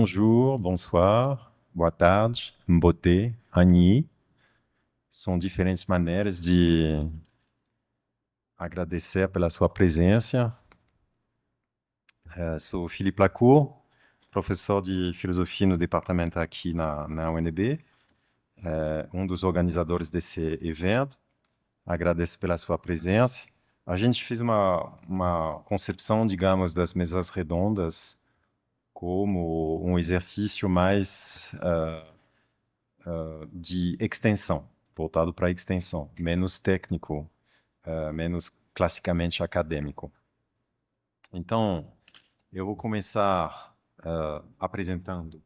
Bonjour, bonsoir, boa tarde, mbote, ani. São diferentes maneiras de agradecer pela sua presença. Sou Philippe Lacour, professor de filosofia no departamento aqui na UNB, dos organizadores desse evento. Agradeço pela sua presença. A gente fez uma concepção, digamos, das mesas redondas como um exercício mais de extensão, voltado para a extensão, menos técnico, menos classicamente acadêmico. Então, eu vou começar apresentando.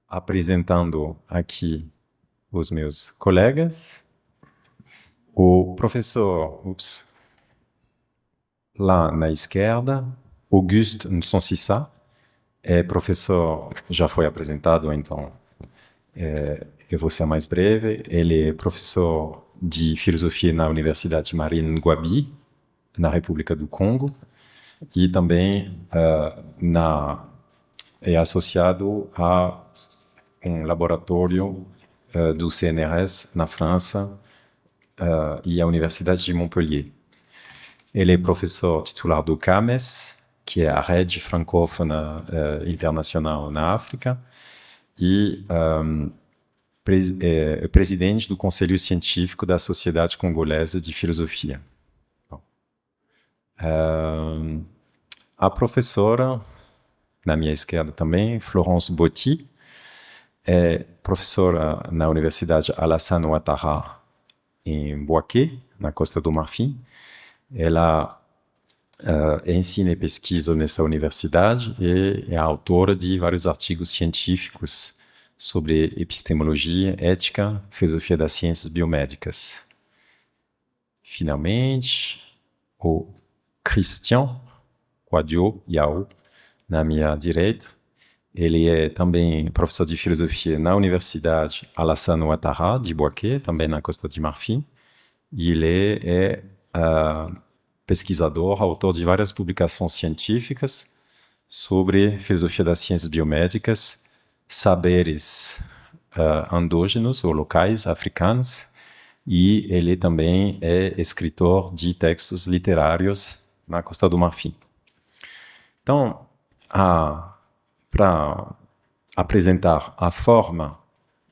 Apresentando aqui os meus colegas. O professor, lá na esquerda, Auguste Nsonsissa, é professor, já foi apresentado, então eu vou ser mais breve. Ele é professor de filosofia na Universidade Marine Ngouabi, na República do Congo, e também é associado a um laboratório do CNRS na França e a Universidade de Montpellier. Ele é professor titular do CAMES, que é a rede francófona internacional na África, e presidente do Conselho Científico da Sociedade Congolesa de Filosofia. Bom. A professora, na minha esquerda também, Florence Botti, é professora na Universidade Alassane Ouattara, em Bouaké, na Costa do Marfim. Ela ensina e pesquisa nessa universidade e é autora de vários artigos científicos sobre epistemologia, ética, filosofia das ciências biomédicas. Finalmente, o Christian Quadio Yao, na minha direita. Ele é também professor de filosofia na Universidade Alassane Ouattara, de Bouaké, também na Costa de Marfim. E ele é pesquisador, autor de várias publicações científicas sobre filosofia das ciências biomédicas, saberes endógenos ou locais africanos, e ele também é escritor de textos literários na Costa do Marfim. Então, para apresentar a forma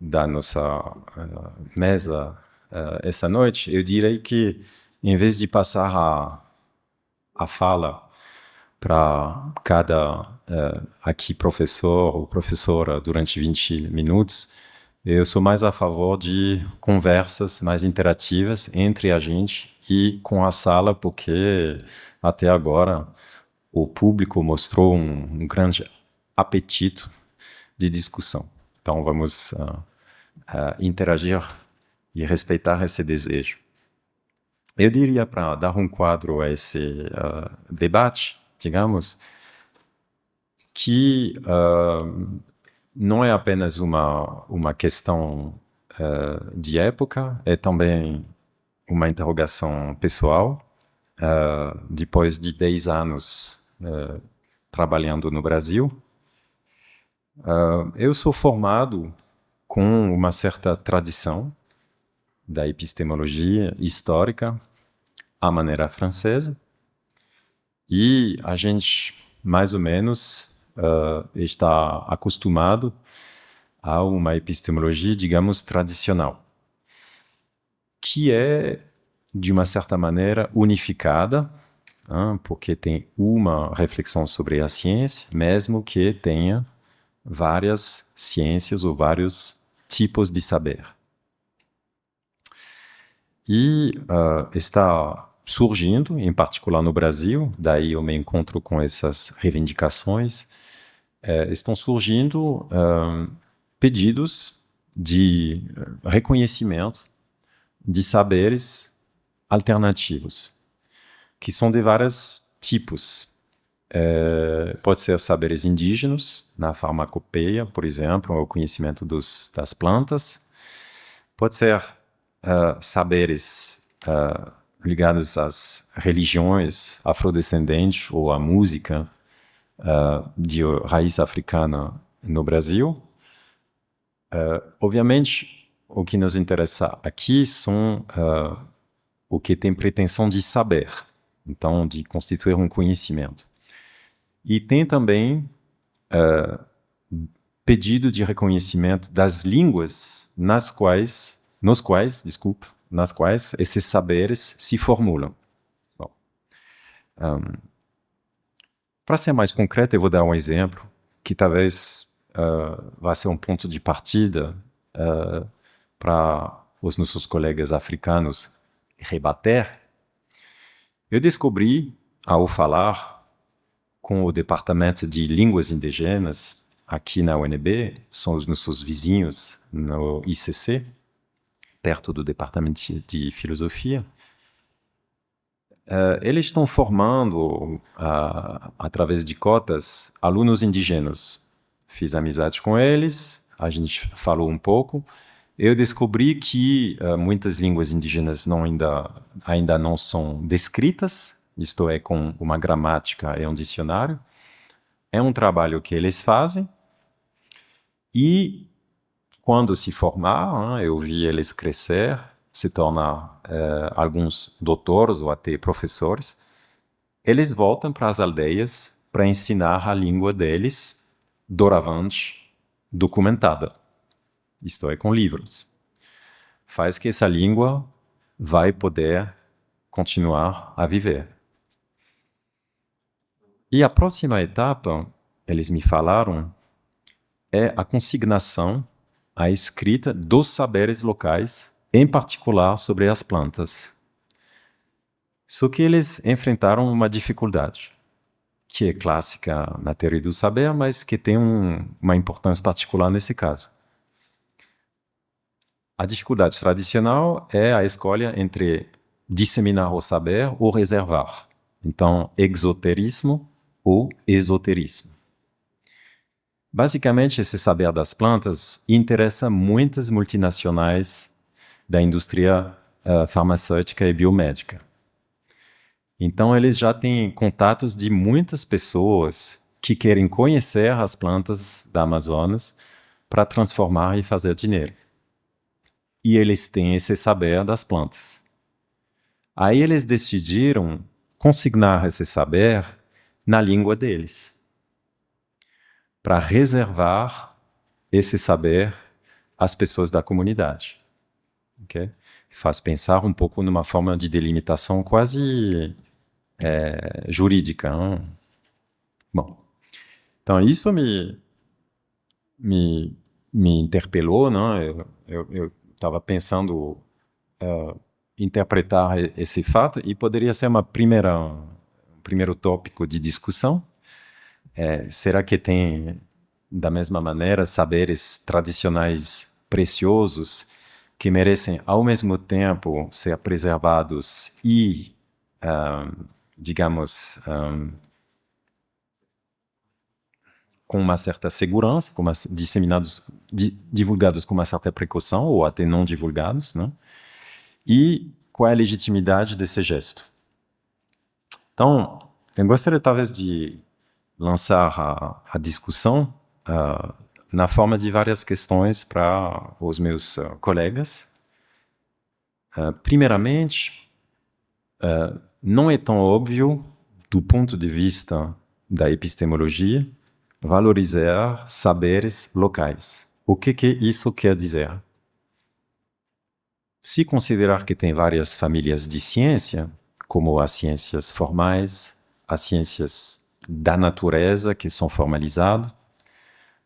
da nossa mesa essa noite, eu direi que, em vez de passar a fala para cada aqui professor ou professora durante 20 minutos, eu sou mais a favor de conversas mais interativas entre a gente e com a sala, porque até agora o público mostrou um grande apetite de discussão. Então vamos interagir e respeitar esse desejo. Eu diria, para dar um quadro a esse debate, digamos, que não é apenas uma questão de época, é também uma interrogação pessoal. Depois de 10 anos trabalhando no Brasil, eu sou formado com uma certa tradição da epistemologia histórica à maneira francesa, e a gente, mais ou menos, está acostumado a uma epistemologia, digamos, tradicional, que é, de uma certa maneira, unificada, porque tem uma reflexão sobre a ciência, mesmo que tenha várias ciências ou vários tipos de saber. E está surgindo, em particular no Brasil, daí eu me encontro com essas reivindicações, estão surgindo pedidos de reconhecimento de saberes alternativos, que são de vários tipos. Pode ser saberes indígenas, na farmacopeia, por exemplo, o conhecimento das plantas. Pode ser saberes ligados às religiões afrodescendentes ou à música de raiz africana no Brasil. Obviamente, o que nos interessa aqui são o que tem pretensão de saber, então de constituir um conhecimento. E tem também pedido de reconhecimento das línguas nas quais esses saberes se formulam. Para ser mais concreto, eu vou dar um exemplo que talvez vá ser um ponto de partida para os nossos colegas africanos rebater. Eu descobri, ao falar com o Departamento de Línguas Indígenas aqui na UNB, são os nossos vizinhos no ICC, perto do Departamento de Filosofia, eles estão formando, através de cotas, alunos indígenas. Fiz amizade com eles, a gente falou um pouco. Eu descobri que muitas línguas indígenas ainda não são descritas, isto é, com uma gramática e um dicionário. É um trabalho que eles fazem. E quando se formar, eu vi eles crescer, se tornar alguns doutores ou até professores, eles voltam para as aldeias para ensinar a língua deles, doravante documentada, isto é, com livros. Faz que essa língua vai poder continuar a viver. E a próxima etapa, eles me falaram, é a consignação, a escrita dos saberes locais, em particular sobre as plantas. Só que eles enfrentaram uma dificuldade, que é clássica na teoria do saber, mas que tem uma importância particular nesse caso. A dificuldade tradicional é a escolha entre disseminar o saber ou reservar. Então, exoterismo ou esoterismo. Basicamente, esse saber das plantas interessa muitas multinacionais da indústria farmacêutica e biomédica. Então, eles já têm contatos de muitas pessoas que querem conhecer as plantas da Amazonas para transformar e fazer dinheiro. E eles têm esse saber das plantas. Aí eles decidiram consignar esse saber na língua deles, para reservar esse saber às pessoas da comunidade. Okay? Faz pensar um pouco numa forma de delimitação quase jurídica. Hein? Bom, então isso me interpelou, não? Eu estava pensando interpretar esse fato e poderia ser um primeiro tópico de discussão. Será que tem, da mesma maneira, saberes tradicionais preciosos que merecem, ao mesmo tempo, ser preservados e, digamos, com uma certa segurança, divulgados com uma certa precaução, ou até não divulgados, né? E qual é a legitimidade desse gesto? Então, eu gostaria talvez de lançar a discussão na forma de várias questões para os meus colegas. Primeiramente, não é tão óbvio, do ponto de vista da epistemologia, valorizar saberes locais. O que isso quer dizer? Se considerar que tem várias famílias de ciência, como as ciências formais, as ciências da natureza, que são formalizadas,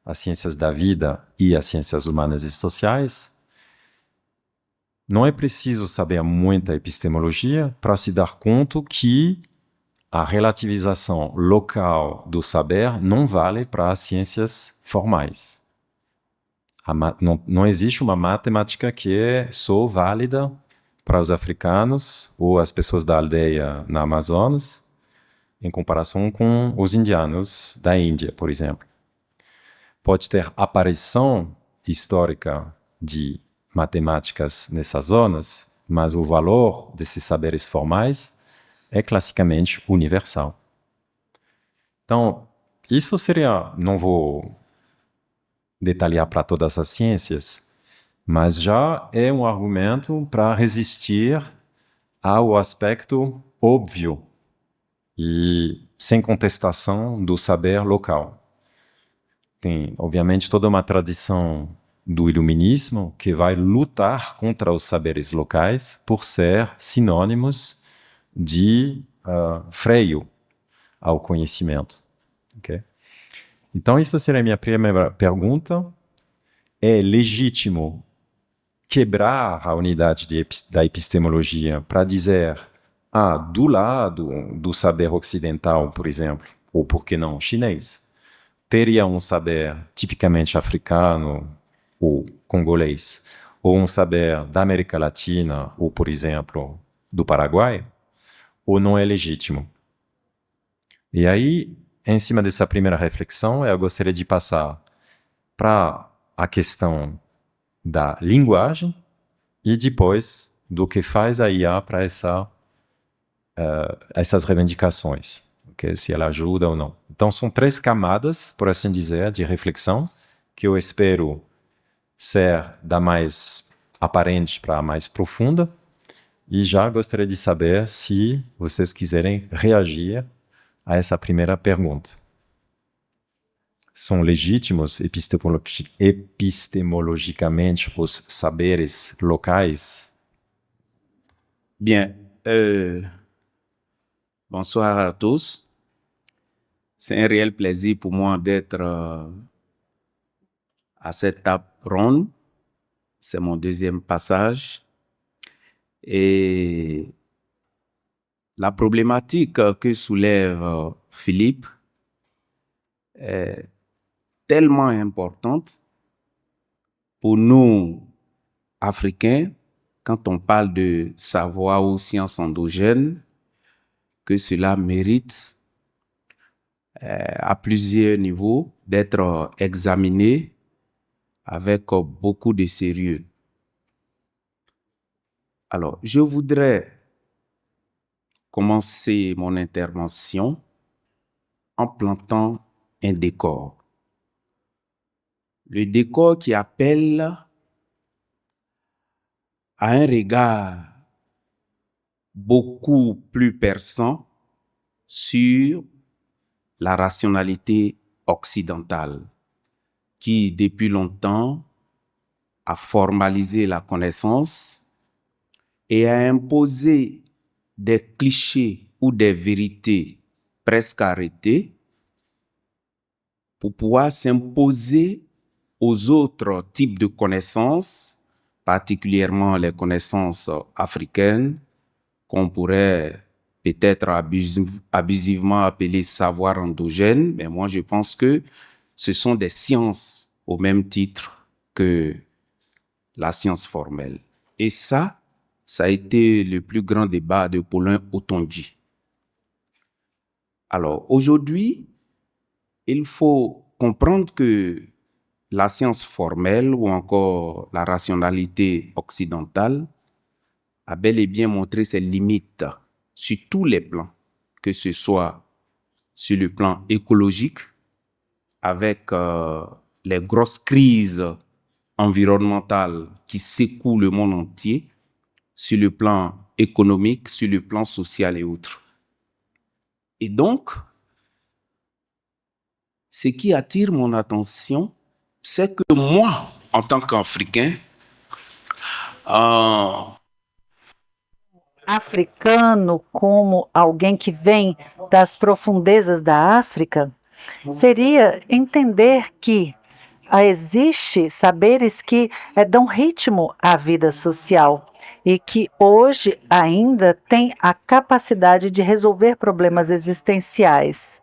as ciências da vida e as ciências humanas e sociais, não é preciso saber muita epistemologia para se dar conta que a relativização local do saber não vale para as ciências formais. Não existe uma matemática que é só válida para os africanos ou as pessoas da aldeia na Amazonas, em comparação com os indianos da Índia, por exemplo. Pode ter aparição histórica de matemáticas nessas zonas, mas o valor desses saberes formais é classicamente universal. Então, isso seria, não vou detalhar para todas as ciências, mas já é um argumento para resistir ao aspecto óbvio e sem contestação do saber local. Tem, obviamente, toda uma tradição do iluminismo que vai lutar contra os saberes locais por ser sinônimos de freio ao conhecimento. Okay? Então, isso seria a minha primeira pergunta. É legítimo quebrar a unidade da epistemologia para dizer, do lado do saber ocidental, por exemplo, ou por que não chinês, teria um saber tipicamente africano ou congolês, ou um saber da América Latina, ou, por exemplo, do Paraguai, ou não é legítimo? E aí, em cima dessa primeira reflexão, eu gostaria de passar para a questão da linguagem e depois do que faz a IA para essas reivindicações, okay? Se ela ajuda ou não. Então, são 3 camadas, por assim dizer, de reflexão, que eu espero ser da mais aparente para a mais profunda, e já gostaria de saber se vocês quiserem reagir a essa primeira pergunta. São legítimos epistemologicamente os saberes locais? Bien. Bonsoir à tous. C'est un réel plaisir pour moi d'être à cette table ronde. C'est mon 2e passage. Et la problématique que soulève Philippe est tellement importante pour nous, Africains, quand on parle de savoir ou sciences endogènes, que cela mérite à plusieurs niveaux d'être examiné avec beaucoup de sérieux. Alors, je voudrais commencer mon intervention en plantant un décor. Le décor qui appelle à un regard beaucoup plus perçant sur la rationalité occidentale qui, depuis longtemps, a formalisé la connaissance et a imposé des clichés ou des vérités presque arrêtées pour pouvoir s'imposer aux autres types de connaissances, particulièrement les connaissances africaines, qu'on pourrait peut-être abusivement appeler savoir endogène, mais moi je pense que ce sont des sciences au même titre que la science formelle. Et ça a été le plus grand débat de Paulin Otonji. Alors aujourd'hui, il faut comprendre que la science formelle ou encore la rationalité occidentale a bel et bien montré ses limites sur tous les plans, que ce soit sur le plan écologique, avec les grosses crises environnementales qui secouent le monde entier, sur le plan économique, sur le plan social et autres. Et donc, ce qui attire mon attention, c'est que moi, en tant qu'Africain, africano, como alguém que vem das profundezas da África, seria entender que existe saberes que dão ritmo à vida social e que hoje ainda tem a capacidade de resolver problemas existenciais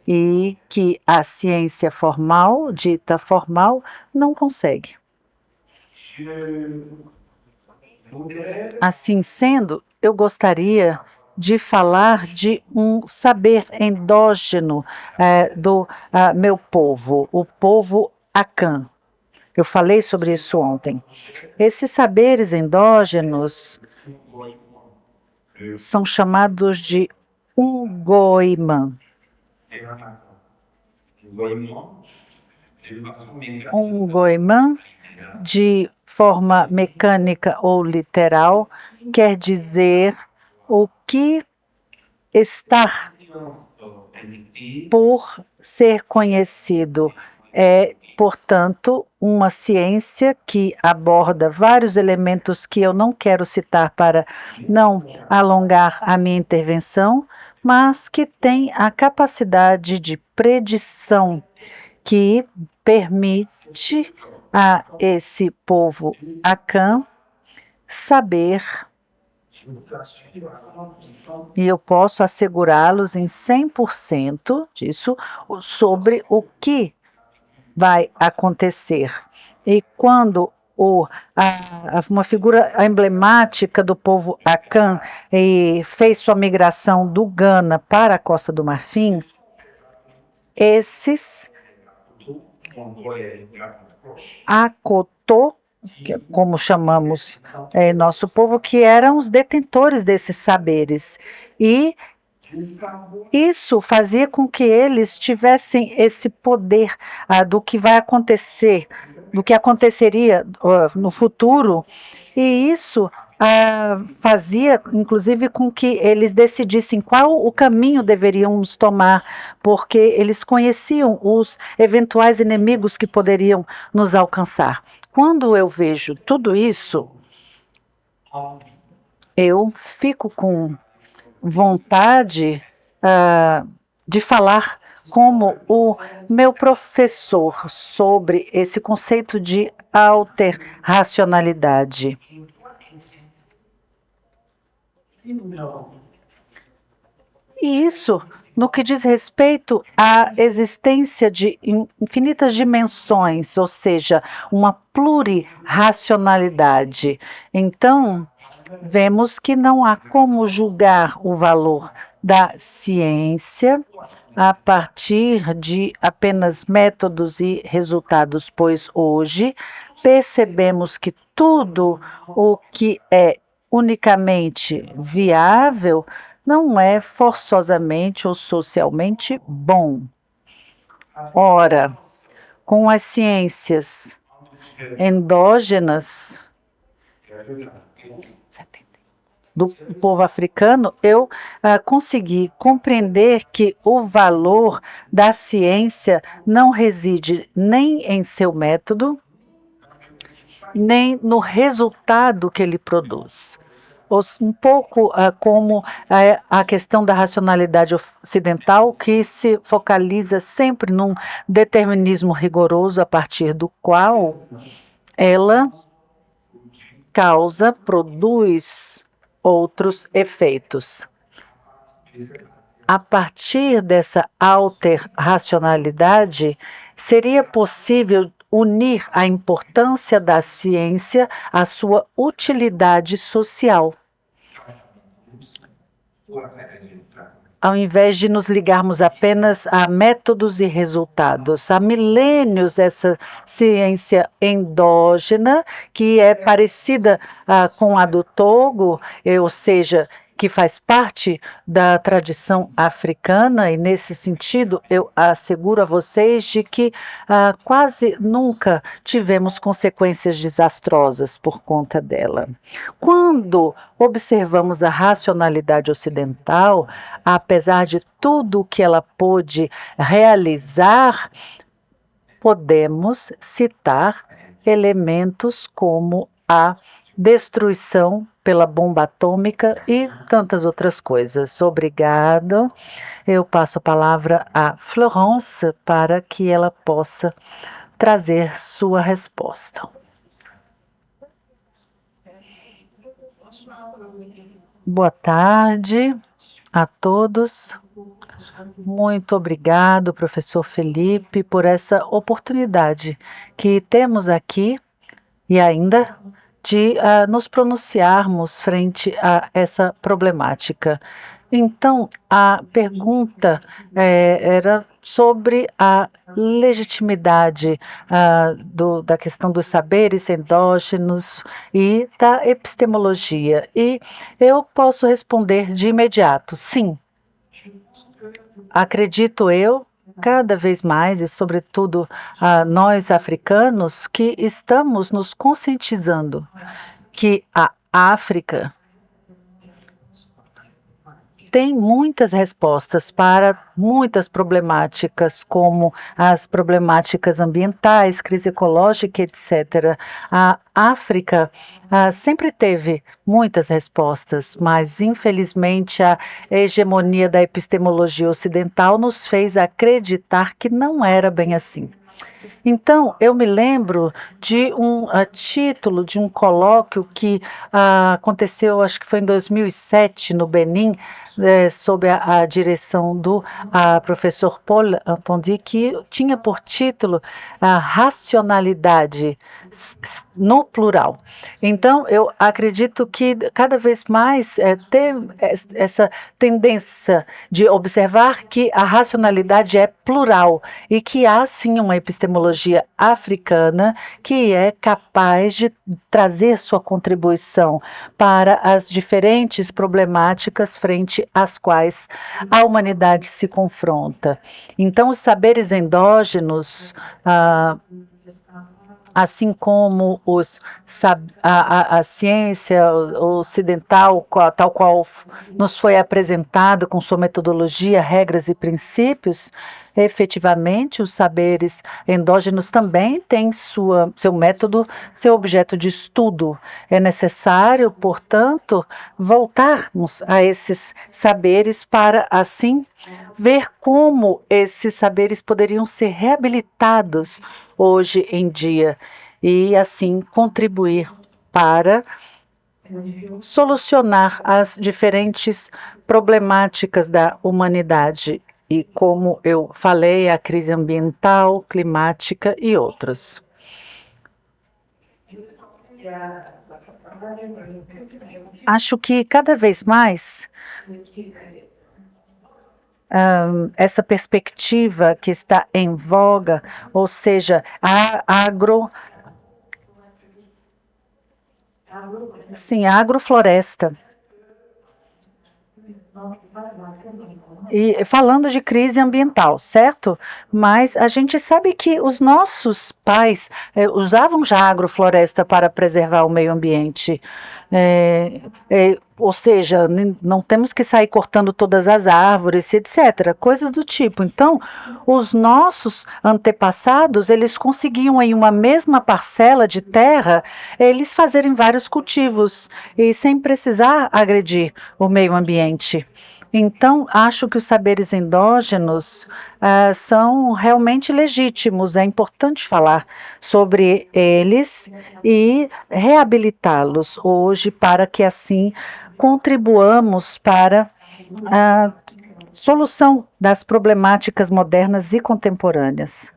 e que a ciência formal, dita formal, não consegue. Assim sendo, eu gostaria de falar de um saber endógeno do meu povo, o povo Akan. Eu falei sobre isso ontem. Esses saberes endógenos são chamados de Ungoiman. Ungoiman, de forma mecânica ou literal, quer dizer o que está por ser conhecido. É, portanto, uma ciência que aborda vários elementos que eu não quero citar para não alongar a minha intervenção, mas que tem a capacidade de predição que permite a esse povo Akan saber, e eu posso assegurá-los em 100% disso, sobre o que vai acontecer. E quando uma figura emblemática do povo Akan fez sua migração do Ghana para a Costa do Marfim, esses Akotô, como chamamos nosso povo, que eram os detentores desses saberes. E isso fazia com que eles tivessem esse poder do que vai acontecer, do que aconteceria no futuro, e isso fazia, inclusive, com que eles decidissem qual o caminho deveríamos tomar, porque eles conheciam os eventuais inimigos que poderiam nos alcançar. Quando eu vejo tudo isso, eu fico com vontade de falar como o meu professor sobre esse conceito de alterracionalidade. E isso no que diz respeito à existência de infinitas dimensões, ou seja, uma plurirracionalidade. Então, vemos que não há como julgar o valor da ciência a partir de apenas métodos e resultados, pois hoje percebemos que tudo o que é unicamente viável não é forçosamente ou socialmente bom. Ora, com as ciências endógenas do povo africano, eu consegui compreender que o valor da ciência não reside nem em seu método, nem no resultado que ele produz. Um pouco como a questão da racionalidade ocidental, que se focaliza sempre num determinismo rigoroso a partir do qual ela produz outros efeitos. A partir dessa alterracionalidade, seria possível unir a importância da ciência à sua utilidade social. Ao invés de nos ligarmos apenas a métodos e resultados. Há milênios essa ciência endógena, que é parecida com a do Togo, ou seja, que faz parte da tradição africana, e nesse sentido eu asseguro a vocês de que quase nunca tivemos consequências desastrosas por conta dela. Quando observamos a racionalidade ocidental, apesar de tudo o que ela pôde realizar, podemos citar elementos como a destruição pela bomba atômica e tantas outras coisas. Obrigado. Eu passo a palavra a Florence para que ela possa trazer sua resposta. Boa tarde a todos. Muito obrigado, professor Felipe, por essa oportunidade que temos aqui e ainda de nos pronunciarmos frente a essa problemática. Então, a pergunta era sobre a legitimidade da questão dos saberes endógenos e da epistemologia. E eu posso responder de imediato: sim, acredito eu, cada vez mais, e sobretudo nós africanos, que estamos nos conscientizando que a África tem muitas respostas para muitas problemáticas, como as problemáticas ambientais, crise ecológica, etc. A África sempre teve muitas respostas, mas infelizmente a hegemonia da epistemologia ocidental nos fez acreditar que não era bem assim. Então, eu me lembro de um título de um colóquio que aconteceu, acho que foi em 2007, no Benin, sob a direção do professor Paul Antondi, que tinha por título a racionalidade no plural. Então, eu acredito que cada vez mais tem essa tendência de observar que a racionalidade é plural e que há sim uma epistemologia africana que é capaz de trazer sua contribuição para as diferentes problemáticas frente às quais a humanidade se confronta. Então, os saberes endógenos, assim como a ciência ocidental, tal qual nos foi apresentado com sua metodologia, regras e princípios, efetivamente os saberes endógenos também têm seu método, seu objeto de estudo. É necessário, portanto, voltarmos a esses saberes para, assim, ver como esses saberes poderiam ser reabilitados hoje em dia e, assim, contribuir para solucionar as diferentes problemáticas da humanidade. E, como eu falei, a crise ambiental, climática e outras. Acho que cada vez mais essa perspectiva que está em voga, ou seja, a agrofloresta. E falando de crise ambiental, certo? Mas a gente sabe que os nossos pais usavam já a agrofloresta para preservar o meio ambiente. Ou seja, não temos que sair cortando todas as árvores, etc., coisas do tipo. Então, os nossos antepassados, eles conseguiam em uma mesma parcela de terra, eles fazerem vários cultivos e sem precisar agredir o meio ambiente. Então, acho que os saberes endógenos são realmente legítimos. É importante falar sobre eles e reabilitá-los hoje para que assim contribuamos para a solução das problemáticas modernas e contemporâneas.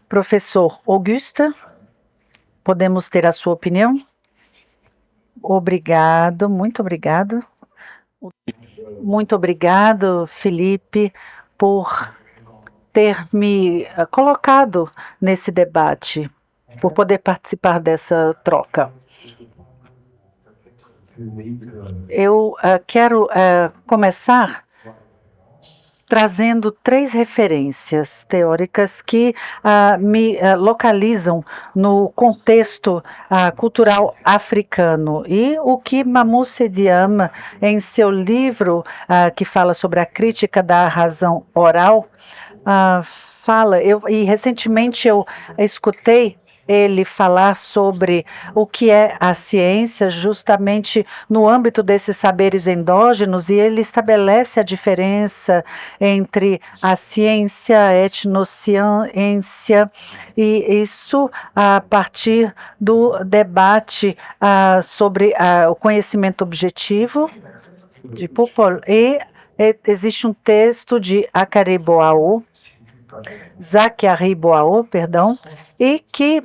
Professor Augusta, podemos ter a sua opinião? Obrigado, muito obrigado. Muito obrigado, Felipe, por ter me colocado nesse debate, por poder participar dessa troca. Eu quero começar trazendo 3 referências teóricas que me localizam no contexto cultural africano. E o que Mamoussé Diame, em seu livro que fala sobre a crítica da razão oral, fala, e recentemente eu escutei ele falar sobre o que é a ciência, justamente no âmbito desses saberes endógenos, e ele estabelece a diferença entre a ciência, a etnociência, e isso a partir do debate sobre o conhecimento objetivo de Popol. E existe um texto de Zachary Boao, e que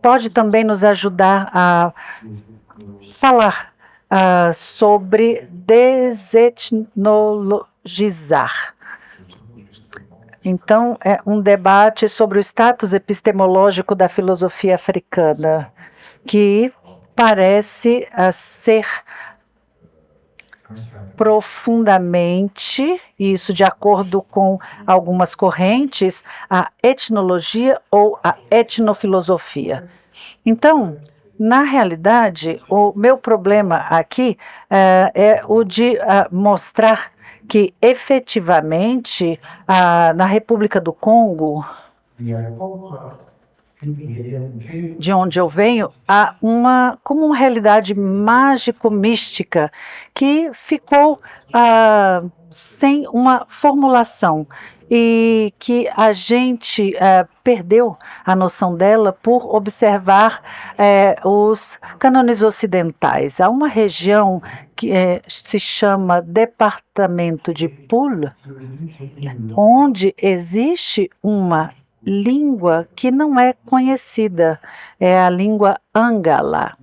pode também nos ajudar a falar sobre desetnologizar. Então, é um debate sobre o status epistemológico da filosofia africana, que parece ser profundamente, isso de acordo com algumas correntes, a etnologia ou a etnofilosofia. Então, na realidade, o meu problema aqui é o de mostrar que, efetivamente, na República do Congo, de onde eu venho, há como uma realidade mágico-mística que ficou sem uma formulação e que a gente perdeu a noção dela por observar os cânones ocidentais. Há uma região que se chama Departamento de Pool, onde existe uma língua que não é conhecida, é a língua Angala.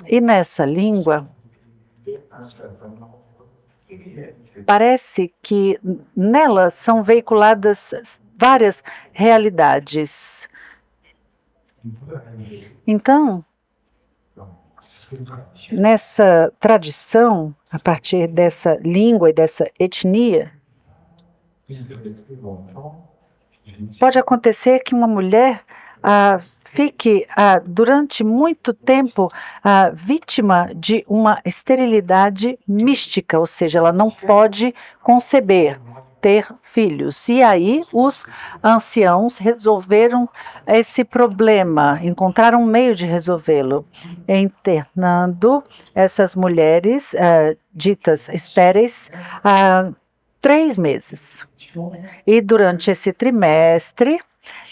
E nessa língua, parece que nela são veiculadas várias realidades. Então, nessa tradição, a partir dessa língua e dessa etnia, pode acontecer que uma mulher fique durante muito tempo vítima de uma esterilidade mística, ou seja, ela não pode conceber, ter filhos. E aí os anciãos resolveram esse problema, encontraram um meio de resolvê-lo, internando essas mulheres ditas estéreis 3 meses. E durante esse trimestre,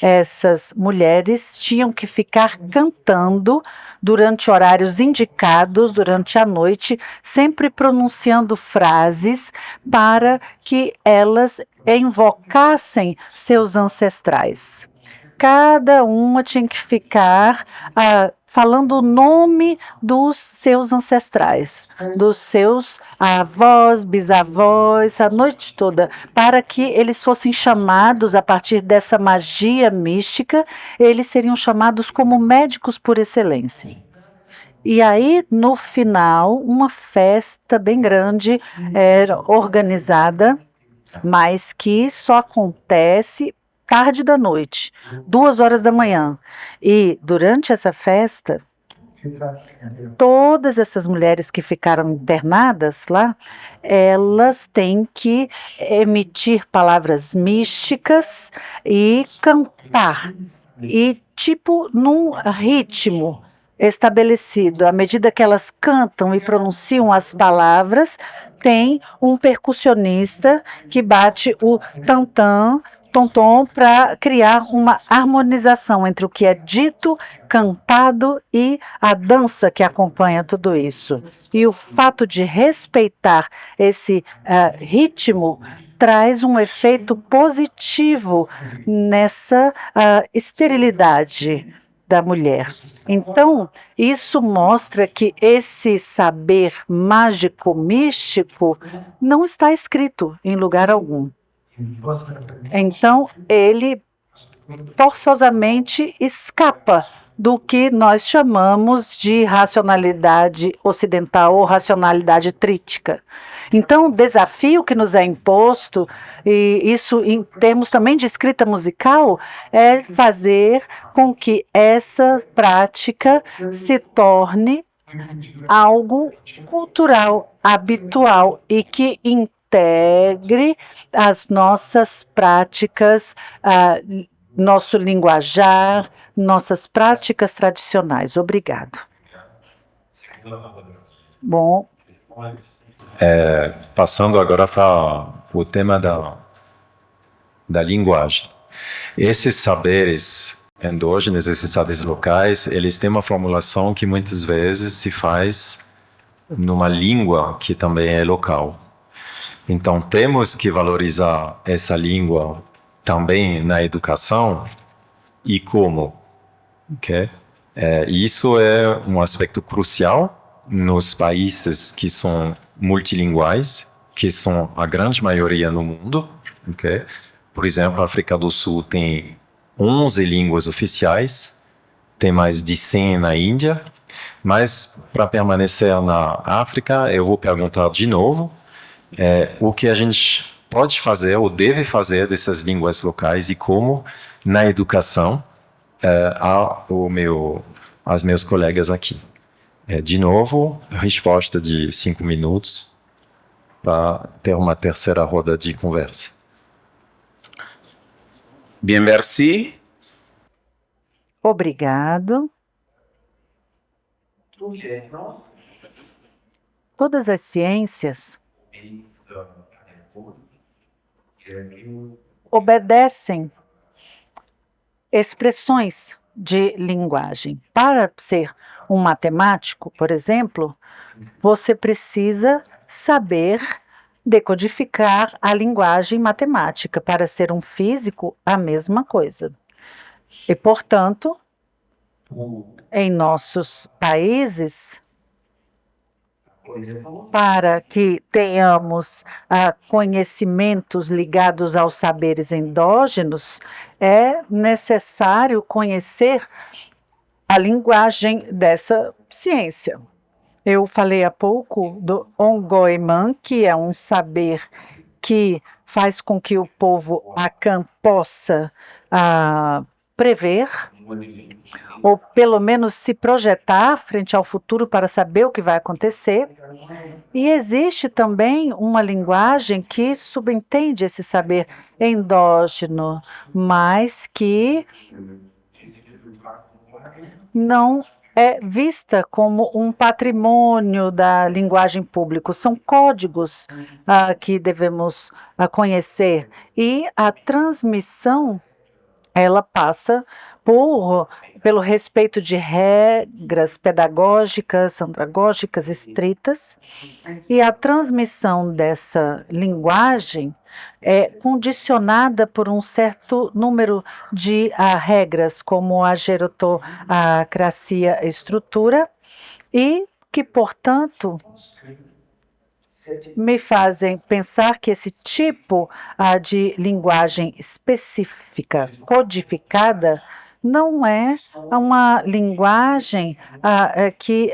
essas mulheres tinham que ficar cantando durante horários indicados, durante a noite, sempre pronunciando frases para que elas invocassem seus ancestrais. Cada uma tinha que ficar falando o nome dos seus ancestrais, dos seus avós, bisavós, a noite toda, para que eles fossem chamados, a partir dessa magia mística, eles seriam chamados como médicos por excelência. E aí, no final, uma festa bem grande era organizada, mas que só acontece tarde da noite, 2 horas da manhã. E durante essa festa, todas essas mulheres que ficaram internadas lá, elas têm que emitir palavras místicas e cantar, e tipo num ritmo estabelecido. À medida que elas cantam e pronunciam as palavras, tem um percussionista que bate o tantã, tom-tom, para criar uma harmonização entre o que é dito, cantado e a dança que acompanha tudo isso. E o fato de respeitar esse ritmo traz um efeito positivo nessa esterilidade da mulher. Então, isso mostra que esse saber mágico-místico não está escrito em lugar algum. Então, ele forçosamente escapa do que nós chamamos de racionalidade ocidental ou racionalidade trítica. Então, o desafio que nos é imposto, e isso em termos também de escrita musical, é fazer com que essa prática se torne algo cultural, habitual e que integre as nossas práticas, nosso linguajar, nossas práticas tradicionais. Obrigado. Bom. Passando agora para o tema da linguagem. Esses saberes endógenos, esses saberes locais, eles têm uma formulação que muitas vezes se faz numa língua que também é local. Então, temos que valorizar essa língua também na educação. E como? Okay? E isso é um aspecto crucial nos países que são multilinguais, que são a grande maioria no mundo. Okay? Por exemplo, a África do Sul tem 11 línguas oficiais, tem mais de 100 na Índia, mas para permanecer na África, eu vou perguntar de novo o que a gente pode fazer ou deve fazer dessas línguas locais e como na educação aos meus colegas aqui. De novo, resposta de 5 minutos para ter uma terceira roda de conversa. Bien, merci. Obrigado. Todas as ciências obedecem expressões de linguagem. Para ser um matemático, por exemplo, você precisa saber decodificar a linguagem matemática. Para ser um físico, a mesma coisa. E, portanto, em nossos países, para que tenhamos conhecimentos ligados aos saberes endógenos, é necessário conhecer a linguagem dessa ciência. Eu falei há pouco do Ongoiman, que é um saber que faz com que o povo Akan possa prever, ou pelo menos se projetar frente ao futuro para saber o que vai acontecer. E existe também uma linguagem que subentende esse saber endógeno, mas que não é vista como um patrimônio da linguagem pública. São códigos que devemos conhecer. E a transmissão, ela passa pelo respeito de regras pedagógicas, andragógicas estritas, e a transmissão dessa linguagem é condicionada por um certo número de regras, como a gerontocracia estrutura, e que, portanto, me fazem pensar que esse tipo de linguagem específica, codificada, não é uma linguagem que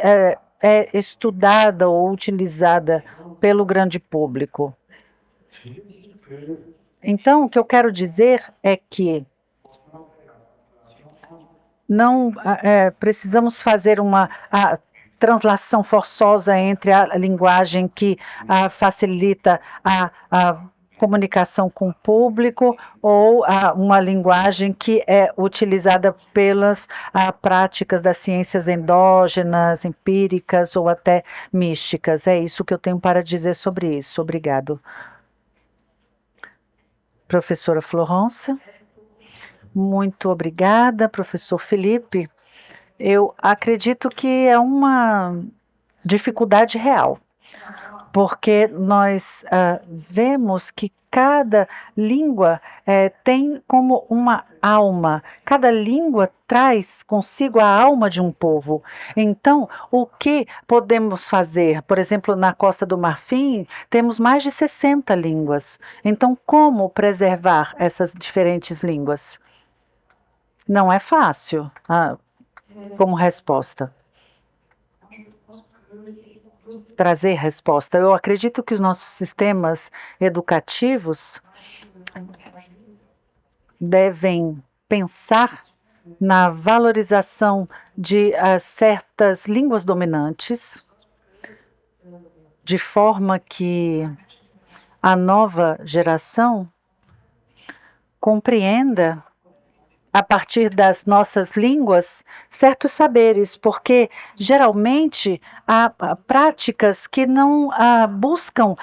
é estudada ou utilizada pelo grande público. Então, o que eu quero dizer é que não precisamos fazer uma translação forçosa entre a linguagem que facilita a comunicação com o público ou uma linguagem que é utilizada pelas práticas das ciências endógenas, empíricas ou até místicas. É isso que eu tenho para dizer sobre isso. Obrigado. Professora Florence. Muito obrigada, professor Felipe. Eu acredito que é uma dificuldade real, porque nós vemos que cada língua tem como uma alma. Cada língua traz consigo a alma de um povo. Então, o que podemos fazer? Por exemplo, na Costa do Marfim, temos mais de 60 línguas. Então, como preservar essas diferentes línguas? Não é fácil, como resposta. Trazer resposta. Eu acredito que os nossos sistemas educativos devem pensar na valorização de certas línguas dominantes, de forma que a nova geração compreenda, a partir das nossas línguas, certos saberes, porque geralmente há práticas que não buscam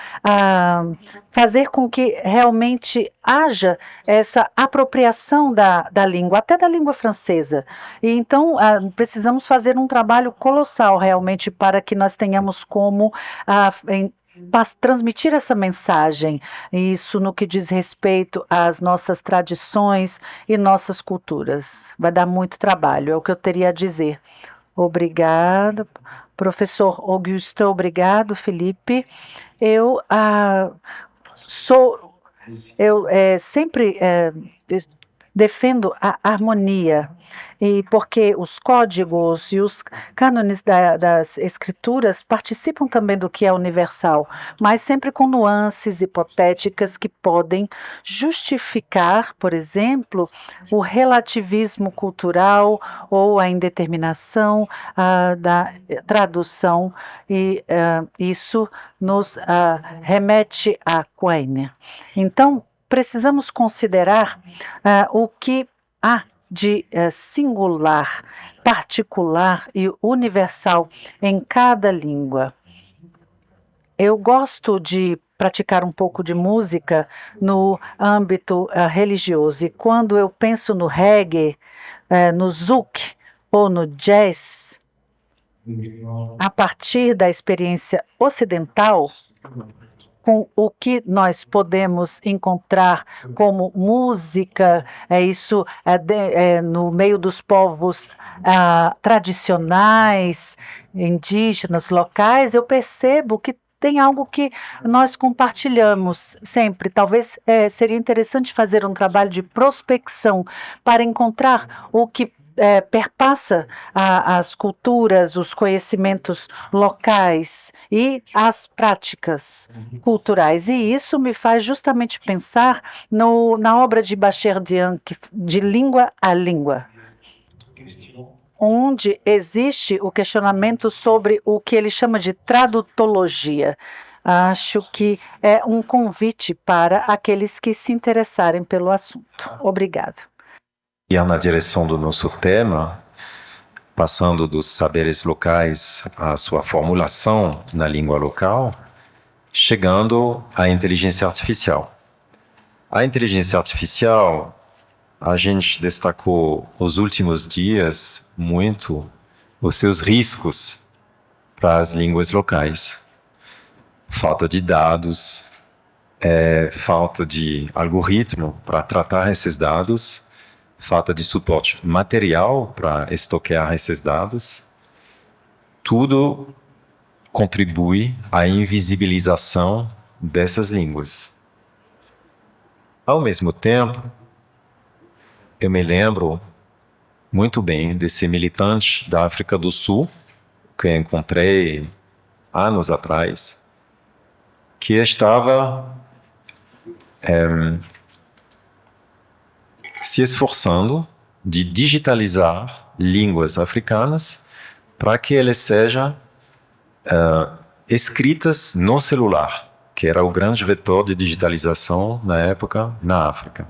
fazer com que realmente haja essa apropriação da língua, até da língua francesa. E então precisamos fazer um trabalho colossal realmente para que nós tenhamos como transmitir essa mensagem, isso no que diz respeito às nossas tradições e nossas culturas. Vai dar muito trabalho, é o que eu teria a dizer. Obrigada, professor Augusto, obrigado, Felipe. Eu sou, sempre defendo a harmonia, e porque os códigos e os cânones das escrituras participam também do que é universal, mas sempre com nuances hipotéticas que podem justificar, por exemplo, o relativismo cultural ou a indeterminação da tradução, e isso nos remete a Quine. Então, precisamos considerar o que há de singular, particular e universal em cada língua. Eu gosto de praticar um pouco de música no âmbito religioso, e quando eu penso no reggae, no zouk ou no jazz, a partir da experiência ocidental, com o que nós podemos encontrar como música, isso no meio dos povos tradicionais, indígenas, locais, eu percebo que tem algo que nós compartilhamos sempre. Talvez seria interessante fazer um trabalho de prospecção para encontrar o que perpassa as culturas, os conhecimentos locais e as práticas culturais. E isso me faz justamente pensar na obra de Bachar Dian, de Língua a Língua, onde existe o questionamento sobre o que ele chama de tradutologia. Acho que é um convite para aqueles que se interessarem pelo assunto. Obrigada. E na direção do nosso tema, passando dos saberes locais à sua formulação na língua local, chegando à inteligência artificial. A inteligência artificial, a gente destacou nos últimos dias muito os seus riscos para as línguas locais. Falta de dados, falta de algoritmo para tratar esses dados, falta de suporte material para estoquear esses dados. Tudo contribui à invisibilização dessas línguas. Ao mesmo tempo, eu me lembro muito bem desse militante da África do Sul, que eu encontrei anos atrás, que estava se esforçando de digitalizar línguas africanas para que elas sejam escritas no celular, que era o grande vetor de digitalização na época na África.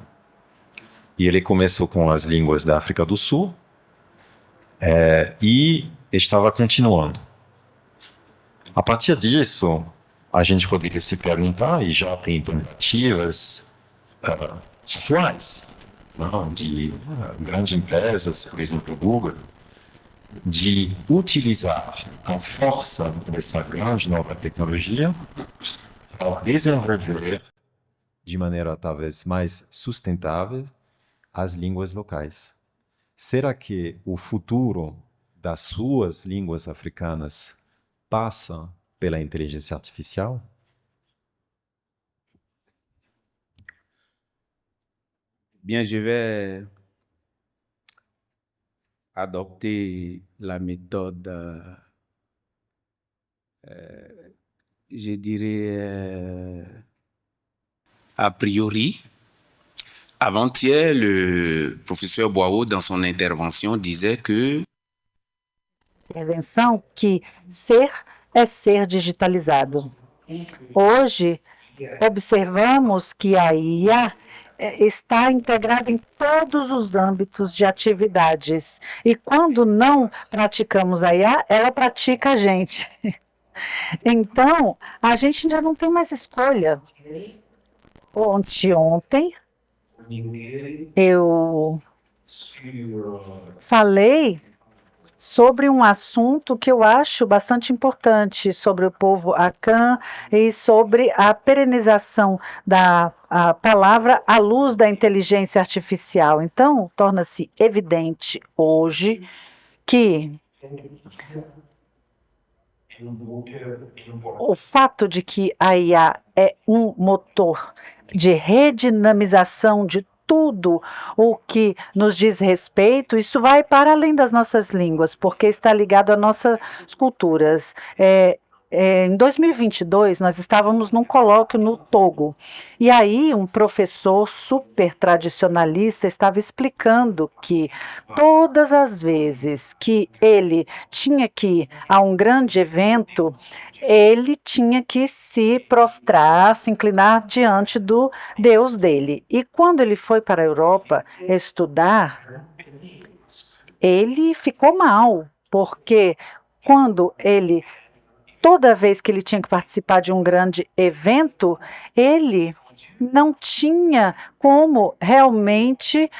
E ele começou com as línguas da África do Sul e estava continuando. A partir disso, a gente poderia se perguntar, e já tem tentativas atuais, de grandes empresas, por exemplo, o Google, de utilizar a força dessa grande nova tecnologia para desenvolver de maneira talvez mais sustentável as línguas locais. Será que o futuro das suas línguas africanas passa pela inteligência artificial? Bien, je vais adopter la méthode, je dirais, a priori. Avant-hier, le professeur Boao, dans son intervention, disait que Intervenção que ser é ser digitalizado. Hoje, observamos que a IA está integrada em todos os âmbitos de atividades. E quando não praticamos a IA, ela pratica a gente. Então, a gente já não tem mais escolha. Ontem, eu falei sobre um assunto que eu acho bastante importante, sobre o povo Akan e sobre a perenização da a palavra à luz da inteligência artificial. Então, torna-se evidente hoje que o fato de que a IA é um motor de redinamização de tudo o que nos diz respeito, isso vai para além das nossas línguas, porque está ligado às nossas culturas. Em 2022, nós estávamos num colóquio no Togo, e aí um professor super tradicionalista estava explicando que todas as vezes que ele tinha que ir a um grande evento, ele tinha que se prostrar, se inclinar diante do Deus dele. E quando ele foi para a Europa estudar, ele ficou mal, porque quando ele toda vez que ele tinha que participar de um grande evento, ele não tinha como realmente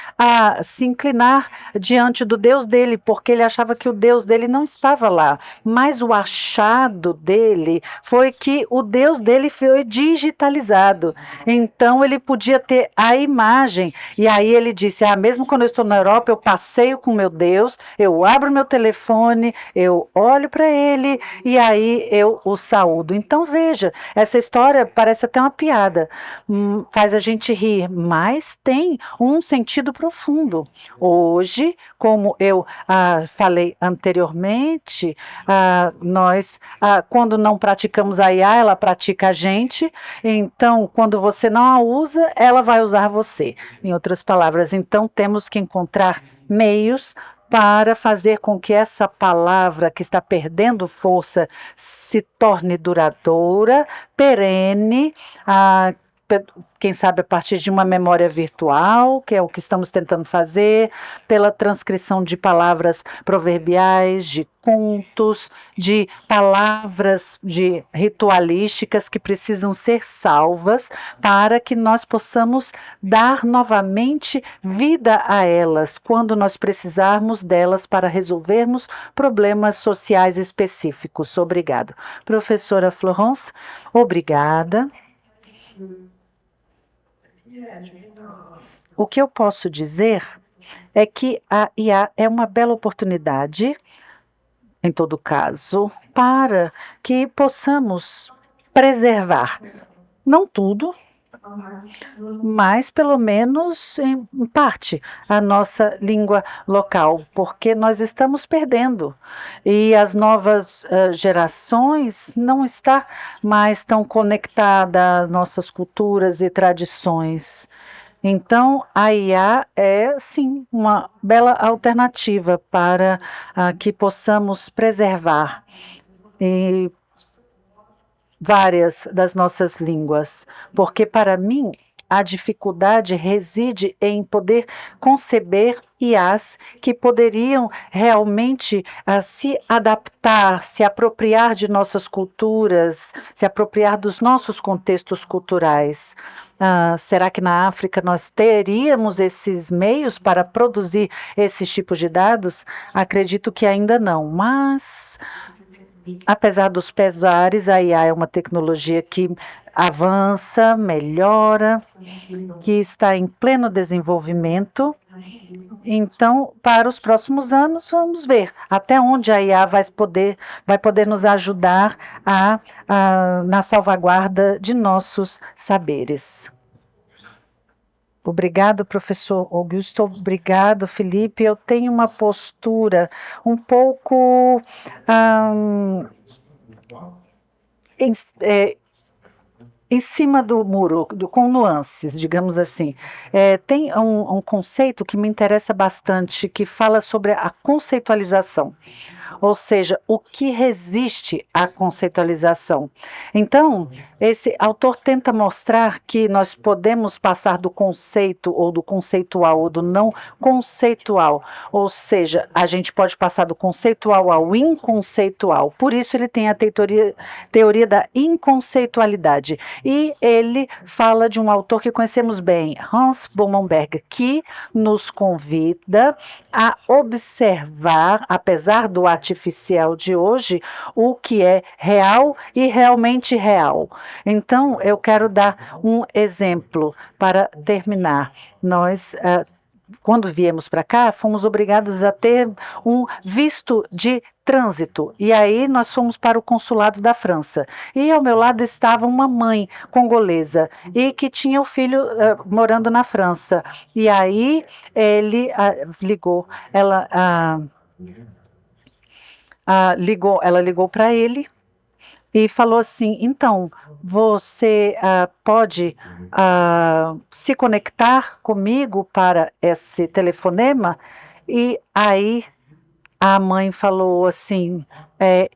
se inclinar diante do Deus dele, porque ele achava que o Deus dele não estava lá. Mas o achado dele foi que o Deus dele foi digitalizado. Então ele podia ter a imagem. E aí ele disse: mesmo quando eu estou na Europa, eu passeio com meu Deus, eu abro meu telefone, eu olho para ele e aí eu o saúdo. Então veja, essa história parece até uma piada, faz a gente rir, mas tem um sentido profundo. Hoje, como eu falei anteriormente, nós, quando não praticamos a IA, ela pratica a gente. Então, quando você não a usa, ela vai usar você. Em outras palavras, então temos que encontrar meios para fazer com que essa palavra que está perdendo força se torne duradoura, perene, quem sabe a partir de uma memória virtual, que é o que estamos tentando fazer, pela transcrição de palavras proverbiais, de contos, de palavras de ritualísticas que precisam ser salvas para que nós possamos dar novamente vida a elas, quando nós precisarmos delas para resolvermos problemas sociais específicos. Obrigada. Professora Florence, obrigada. O que eu posso dizer é que a IA é uma bela oportunidade, em todo caso, para que possamos preservar, não tudo, mas pelo menos em parte a nossa língua local, porque nós estamos perdendo e as novas gerações não estão mais tão conectadas às nossas culturas e tradições. Então, a IA é, sim, uma bela alternativa para que possamos preservar várias das nossas línguas, porque para mim a dificuldade reside em poder conceber IAs que poderiam realmente se adaptar, se apropriar de nossas culturas, se apropriar dos nossos contextos culturais. Será que na África nós teríamos esses meios para produzir esses tipos de dados? Acredito que ainda não, mas apesar dos pesares, a IA é uma tecnologia que avança, melhora, que está em pleno desenvolvimento. Então, para os próximos anos, vamos ver até onde a IA vai poder nos ajudar na salvaguarda de nossos saberes. Obrigado, professor Augusto. Obrigado, Felipe. Eu tenho uma postura um pouco em cima do muro, com nuances, digamos assim. Tem um conceito que me interessa bastante, que fala sobre a conceitualização. ou seja, o que resiste à conceitualização. Então, esse autor tenta mostrar que nós podemos passar do conceito ou do conceitual ou do não conceitual, ou seja, a gente pode passar do conceitual ao inconceitual. Por isso ele tem a teoria da inconceitualidade. E ele fala de um autor que conhecemos bem, Hans Blumenberg, que nos convida a observar, apesar do artificial de hoje, o que é real e realmente real. Então, eu quero dar um exemplo para terminar. Nós, quando viemos para cá, fomos obrigados a ter um visto de trânsito. E aí nós fomos para o consulado da França. E ao meu lado estava uma mãe congolesa e que tinha o filho morando na França. E aí ele ligou, ela ligou para ele e falou assim: então, você pode se conectar comigo para esse telefonema? E aí a mãe falou assim: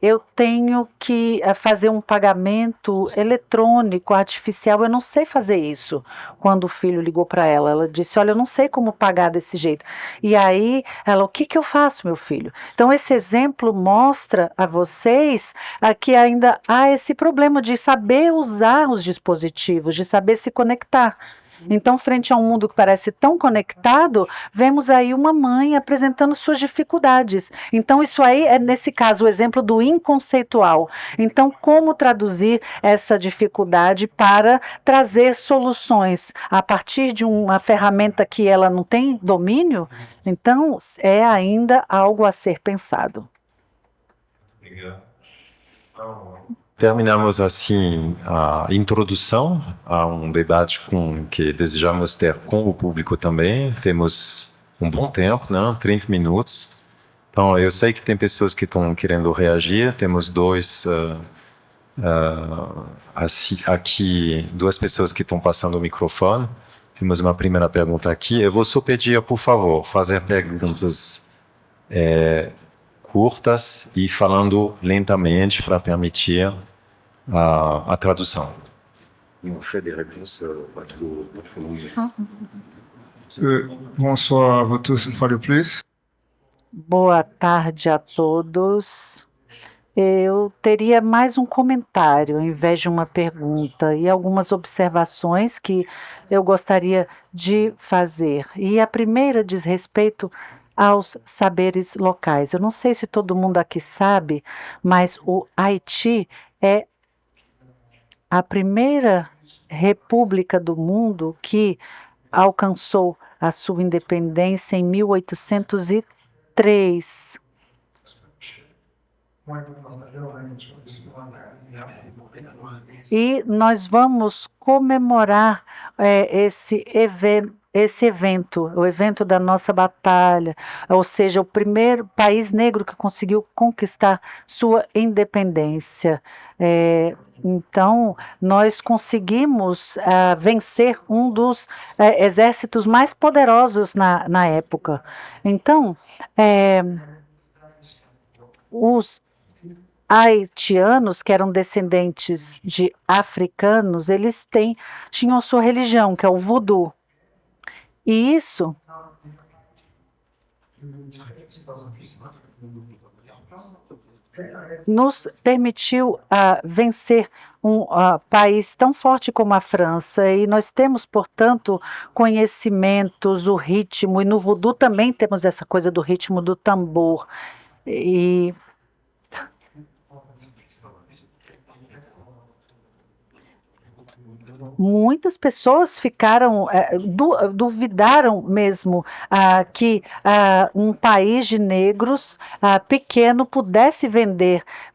eu tenho que fazer um pagamento eletrônico, artificial, eu não sei fazer isso. Quando o filho ligou para ela, ela disse: olha, eu não sei como pagar desse jeito. E aí ela: o que eu faço, meu filho? Então esse exemplo mostra a vocês que ainda há esse problema de saber usar os dispositivos, de saber se conectar. Então, frente a um mundo que parece tão conectado, vemos aí uma mãe apresentando suas dificuldades. Então, isso aí é, nesse caso, o exemplo do inconceitual. Então, como traduzir essa dificuldade para trazer soluções a partir de uma ferramenta que ela não tem domínio? Então, é ainda algo a ser pensado. Obrigado. Terminamos assim a introdução a um debate que desejamos ter com o público também. Temos um bom tempo, né? 30 minutos. Então, eu sei que tem pessoas que estão querendo reagir. Temos aqui duas pessoas que estão passando o microfone. Temos uma primeira pergunta aqui. Eu vou só pedir, por favor, fazer perguntas curtas e falando lentamente para permitir a tradução. Bonsoir à vous tous une fois de plus. Boa tarde a todos. Eu teria mais um comentário, ao invés de uma pergunta, e algumas observações que eu gostaria de fazer. E a primeira diz respeito aos saberes locais. Eu não sei se todo mundo aqui sabe, mas o Haiti é a primeira república do mundo que alcançou a sua independência em 1803. E nós vamos comemorar esse evento, o evento da nossa batalha, ou seja, o primeiro país negro que conseguiu conquistar sua independência. Então, nós conseguimos vencer um dos exércitos mais poderosos na época. Então, os haitianos, que eram descendentes de africanos, eles tinham sua religião, que é o voodoo. E isso nos permitiu vencer um país tão forte como a França, e nós temos, portanto, conhecimentos, o ritmo, e no voodoo também temos essa coisa do ritmo do tambor. E muitas pessoas duvidaram mesmo que um país de negros pequeno pudesse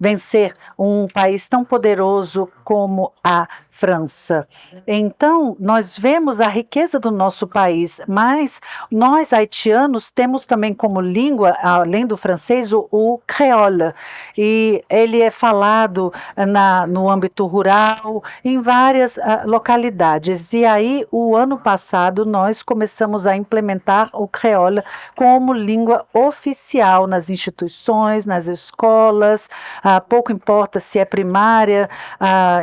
vencer um país tão poderoso como a França. Então, nós vemos a riqueza do nosso país, mas nós, haitianos, temos também como língua, além do francês, o creole. E ele é falado no âmbito rural, em várias localidades. E aí, o ano passado, nós começamos a implementar o creole como língua oficial nas instituições, nas escolas, pouco importa se é primária,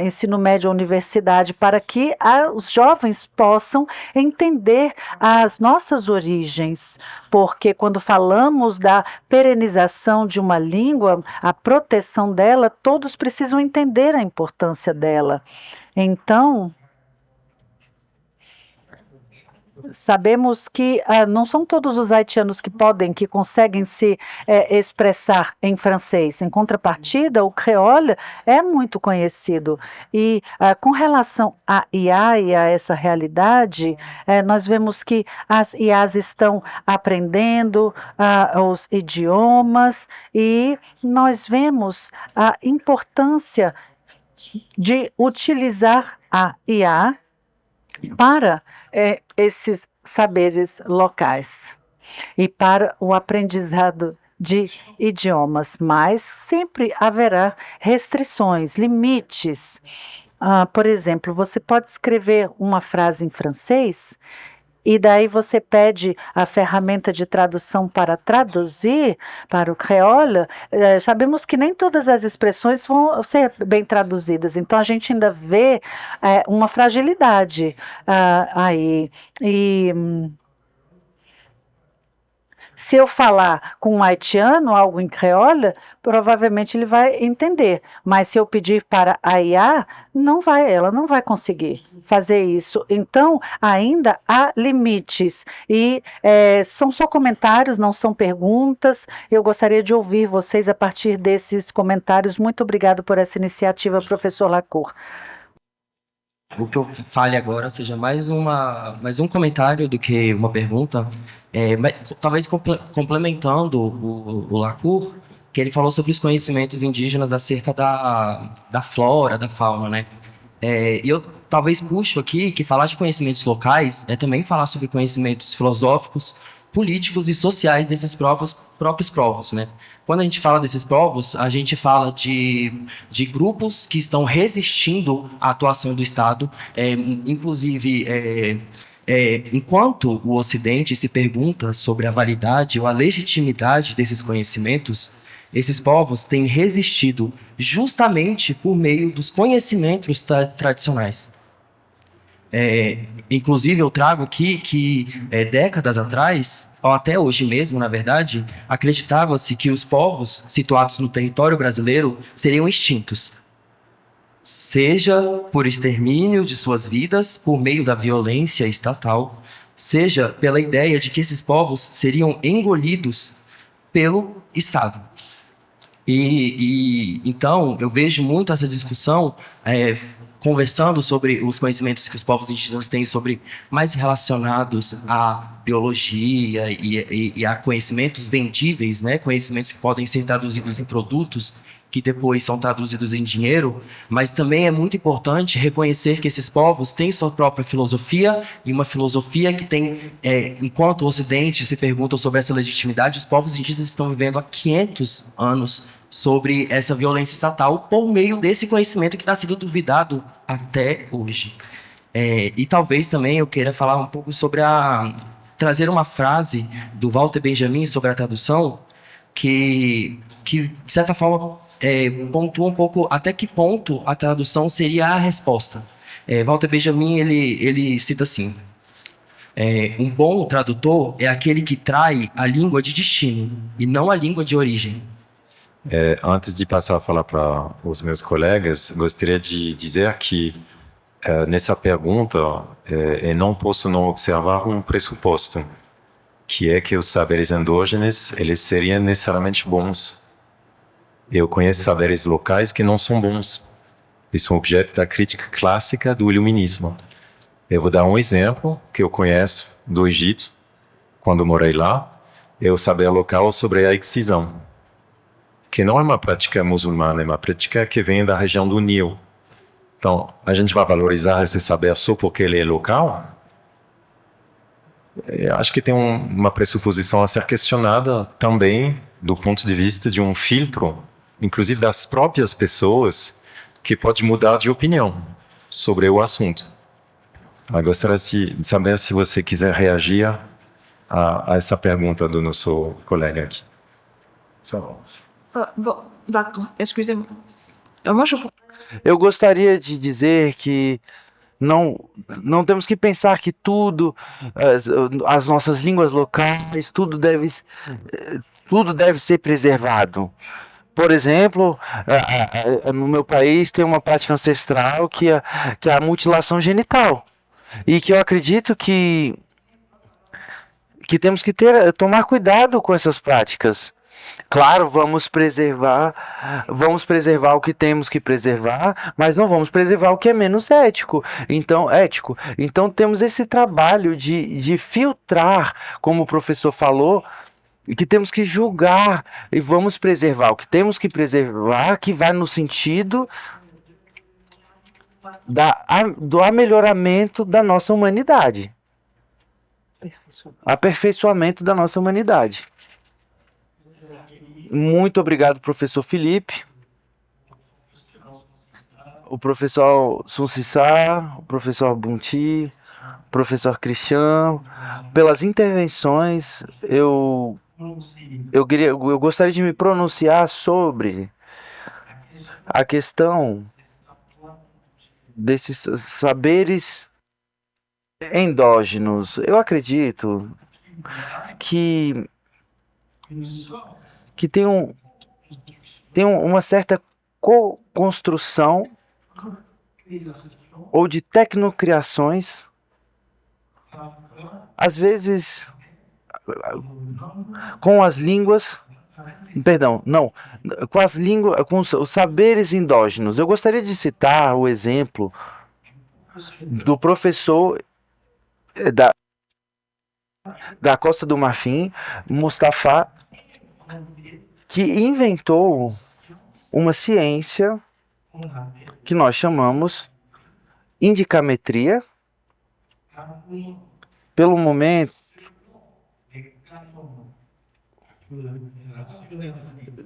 ensino médio ou universidade, para que os jovens possam entender as nossas origens, porque quando falamos da perenização de uma língua, a proteção dela, todos precisam entender a importância dela. Então, sabemos que não são todos os haitianos que conseguem se expressar em francês. Em contrapartida, o creole é muito conhecido. E com relação à IA e a essa realidade, nós vemos que as IAs estão aprendendo os idiomas e nós vemos a importância de utilizar a IA para esses saberes locais e para o aprendizado de idiomas, mas sempre haverá restrições, limites. Por exemplo, você pode escrever uma frase em francês e daí você pede a ferramenta de tradução para traduzir para o creole. Sabemos que nem todas as expressões vão ser bem traduzidas, então a gente ainda vê uma fragilidade aí. E se eu falar com um haitiano algo em creole, provavelmente ele vai entender. Mas se eu pedir para a IA, ela não vai conseguir fazer isso. Então, ainda há limites. E são só comentários, não são perguntas. Eu gostaria de ouvir vocês a partir desses comentários. Muito obrigado por essa iniciativa, professor Lacour. O que eu fale agora seja mais um comentário do que uma pergunta, talvez complementando o Lacour, que ele falou sobre os conhecimentos indígenas acerca da flora, da fauna, né? E eu talvez puxo aqui que falar de conhecimentos locais é também falar sobre conhecimentos filosóficos, políticos e sociais desses próprios povos, né? Quando a gente fala desses povos, a gente fala de grupos que estão resistindo à atuação do Estado, inclusive, enquanto o Ocidente se pergunta sobre a validade ou a legitimidade desses conhecimentos, esses povos têm resistido justamente por meio dos conhecimentos tradicionais. Inclusive, eu trago aqui que décadas atrás, ou até hoje mesmo, na verdade, acreditava-se que os povos situados no território brasileiro seriam extintos, seja por extermínio de suas vidas por meio da violência estatal, seja pela ideia de que esses povos seriam engolidos pelo Estado. Então, eu vejo muito essa discussão conversando sobre os conhecimentos que os povos indígenas têm mais relacionados à biologia e a conhecimentos vendíveis, né? Conhecimentos que podem ser traduzidos em produtos que depois são traduzidos em dinheiro, mas também é muito importante reconhecer que esses povos têm sua própria filosofia, e uma filosofia que tem, enquanto o Ocidente se pergunta sobre essa legitimidade, os povos indígenas estão vivendo há 500 anos sobre essa violência estatal por meio desse conhecimento que está sendo duvidado até hoje. E talvez também eu queira falar um pouco sobre trazer uma frase do Walter Benjamin sobre a tradução, que de certa forma pontua um pouco até que ponto a tradução seria a resposta. Walter Benjamin ele cita assim: um bom tradutor é aquele que trai a língua de destino e não a língua de origem. Antes de passar a falar para os meus colegas, gostaria de dizer que nessa pergunta eu não posso não observar um pressuposto, que é que os saberes endógenos eles seriam necessariamente bons. Eu conheço saberes locais que não são bons e são objeto da crítica clássica do iluminismo. Eu vou dar um exemplo que eu conheço do Egito, quando morei lá, é o saber local sobre a excisão, que não é uma prática muçulmana, é uma prática que vem da região do Nilo. Então, a gente vai valorizar esse saber só porque ele é local? Eu acho que tem uma pressuposição a ser questionada também do ponto de vista de um filtro, inclusive das próprias pessoas, que pode mudar de opinião sobre o assunto. Eu gostaria de saber se você quiser reagir a essa pergunta do nosso colega aqui. Bon, d'accord, excusez-moi. Moi, je... Eu gostaria de dizer que não temos que pensar que tudo, as nossas línguas locais, tudo deve ser preservado. Por exemplo, no meu país tem uma prática ancestral que é a mutilação genital. E que eu acredito que temos que tomar cuidado com essas práticas. Claro, vamos preservar o que temos que preservar, mas não vamos preservar o que é menos ético. Então temos esse trabalho de filtrar, como o professor falou, que temos que julgar e vamos preservar o que temos que preservar, que vai no sentido do amelhoramento da nossa humanidade. Aperfeiçoamento da nossa humanidade. Muito obrigado, professor Felipe, o professor Sunsissá, o professor Bunti, o professor Cristian, pelas intervenções. Eu gostaria de me pronunciar sobre a questão desses saberes endógenos. Eu acredito que tem uma certa co-construção ou de tecnocriações, às vezes com as línguas, com os saberes endógenos. Eu gostaria de citar o exemplo do professor da Costa do Marfim, Mustafa, que inventou uma ciência que nós chamamos indicametria. Pelo momento,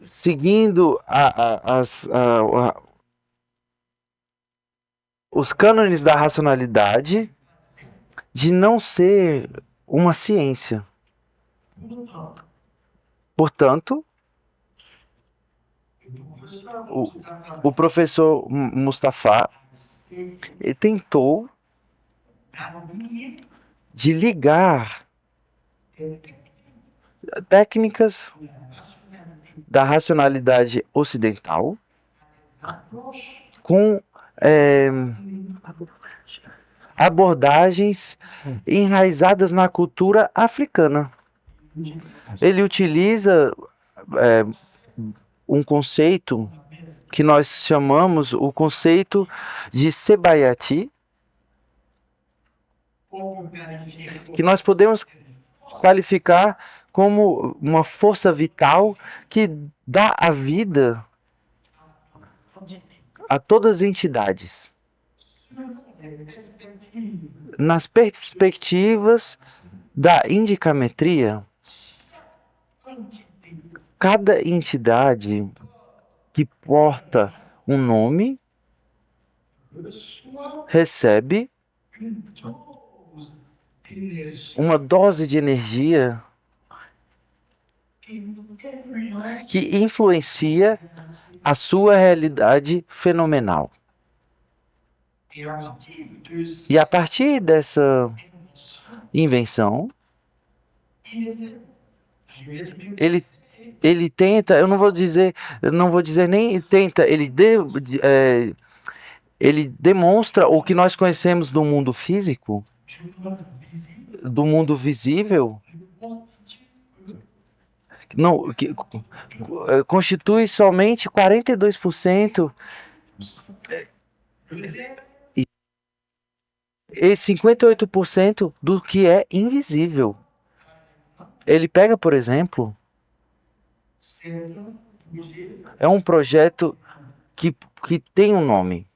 seguindo os cânones da racionalidade, de não ser uma ciência. Portanto, o professor Mustafa tentou de ligar técnicas da racionalidade ocidental com abordagens enraizadas na cultura africana. Ele utiliza um conceito que nós chamamos o conceito de Sebayati, que nós podemos qualificar como uma força vital que dá a vida a todas as entidades. Nas perspectivas da indicametria, cada entidade que porta um nome recebe uma dose de energia que influencia a sua realidade fenomenal. E a partir dessa invenção, ele tenta, eu não vou dizer nem tenta, ele demonstra o que nós conhecemos do mundo físico, do mundo visível, que constitui somente 42% e 58% do que é invisível. Ele pega, por exemplo, é um projeto que tem um nome.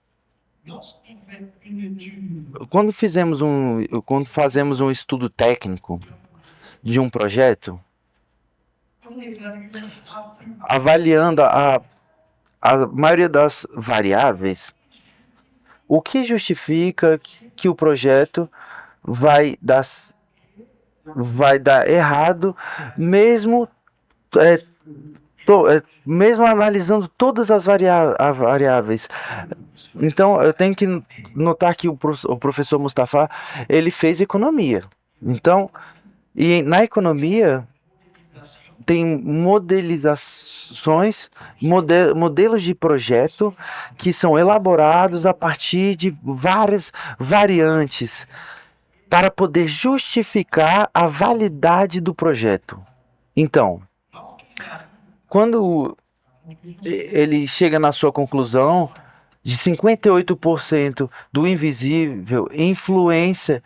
Quando fazemos um estudo técnico de um projeto, avaliando a maioria das variáveis, o que justifica que o projeto vai dar errado, mesmo mesmo analisando todas as variáveis. Então, eu tenho que notar que o professor Mustafa, ele fez economia. Então, e na economia tem modelizações, modelos de projeto que são elaborados a partir de várias variantes para poder justificar a validade do projeto. Então, quando ele chega na sua conclusão de 58% do invisível influencia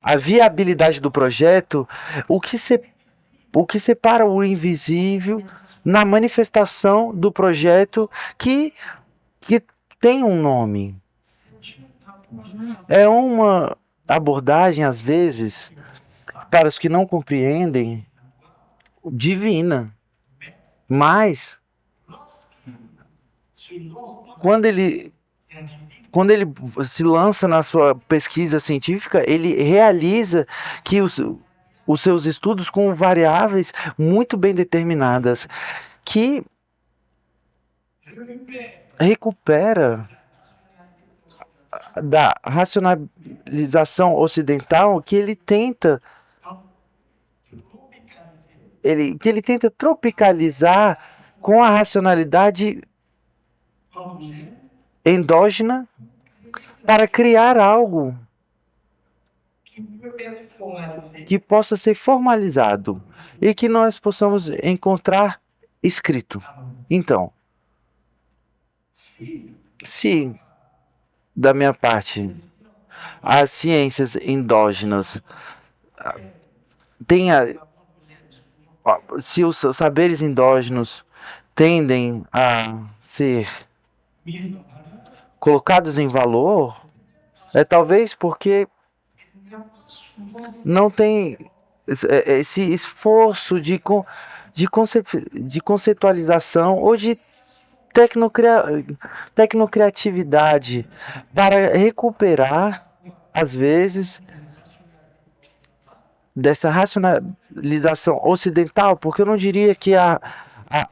a viabilidade do projeto, o que separa o invisível na manifestação do projeto que tem um nome. É uma abordagem, às vezes, para os que não compreendem, divina. Mas, quando ele se lança na sua pesquisa científica, ele realiza que os seus estudos com variáveis muito bem determinadas, que recupera da racionalização ocidental que ele tenta tropicalizar com a racionalidade endógena para criar algo que possa ser formalizado e que nós possamos encontrar escrito. Então, se da minha parte as ciências endógenas se os saberes endógenos tendem a ser colocados em valor, é talvez porque não tem esse esforço de conceitualização ou de tecnocriatividade para recuperar, às vezes, dessa racionalização ocidental, porque eu não diria que a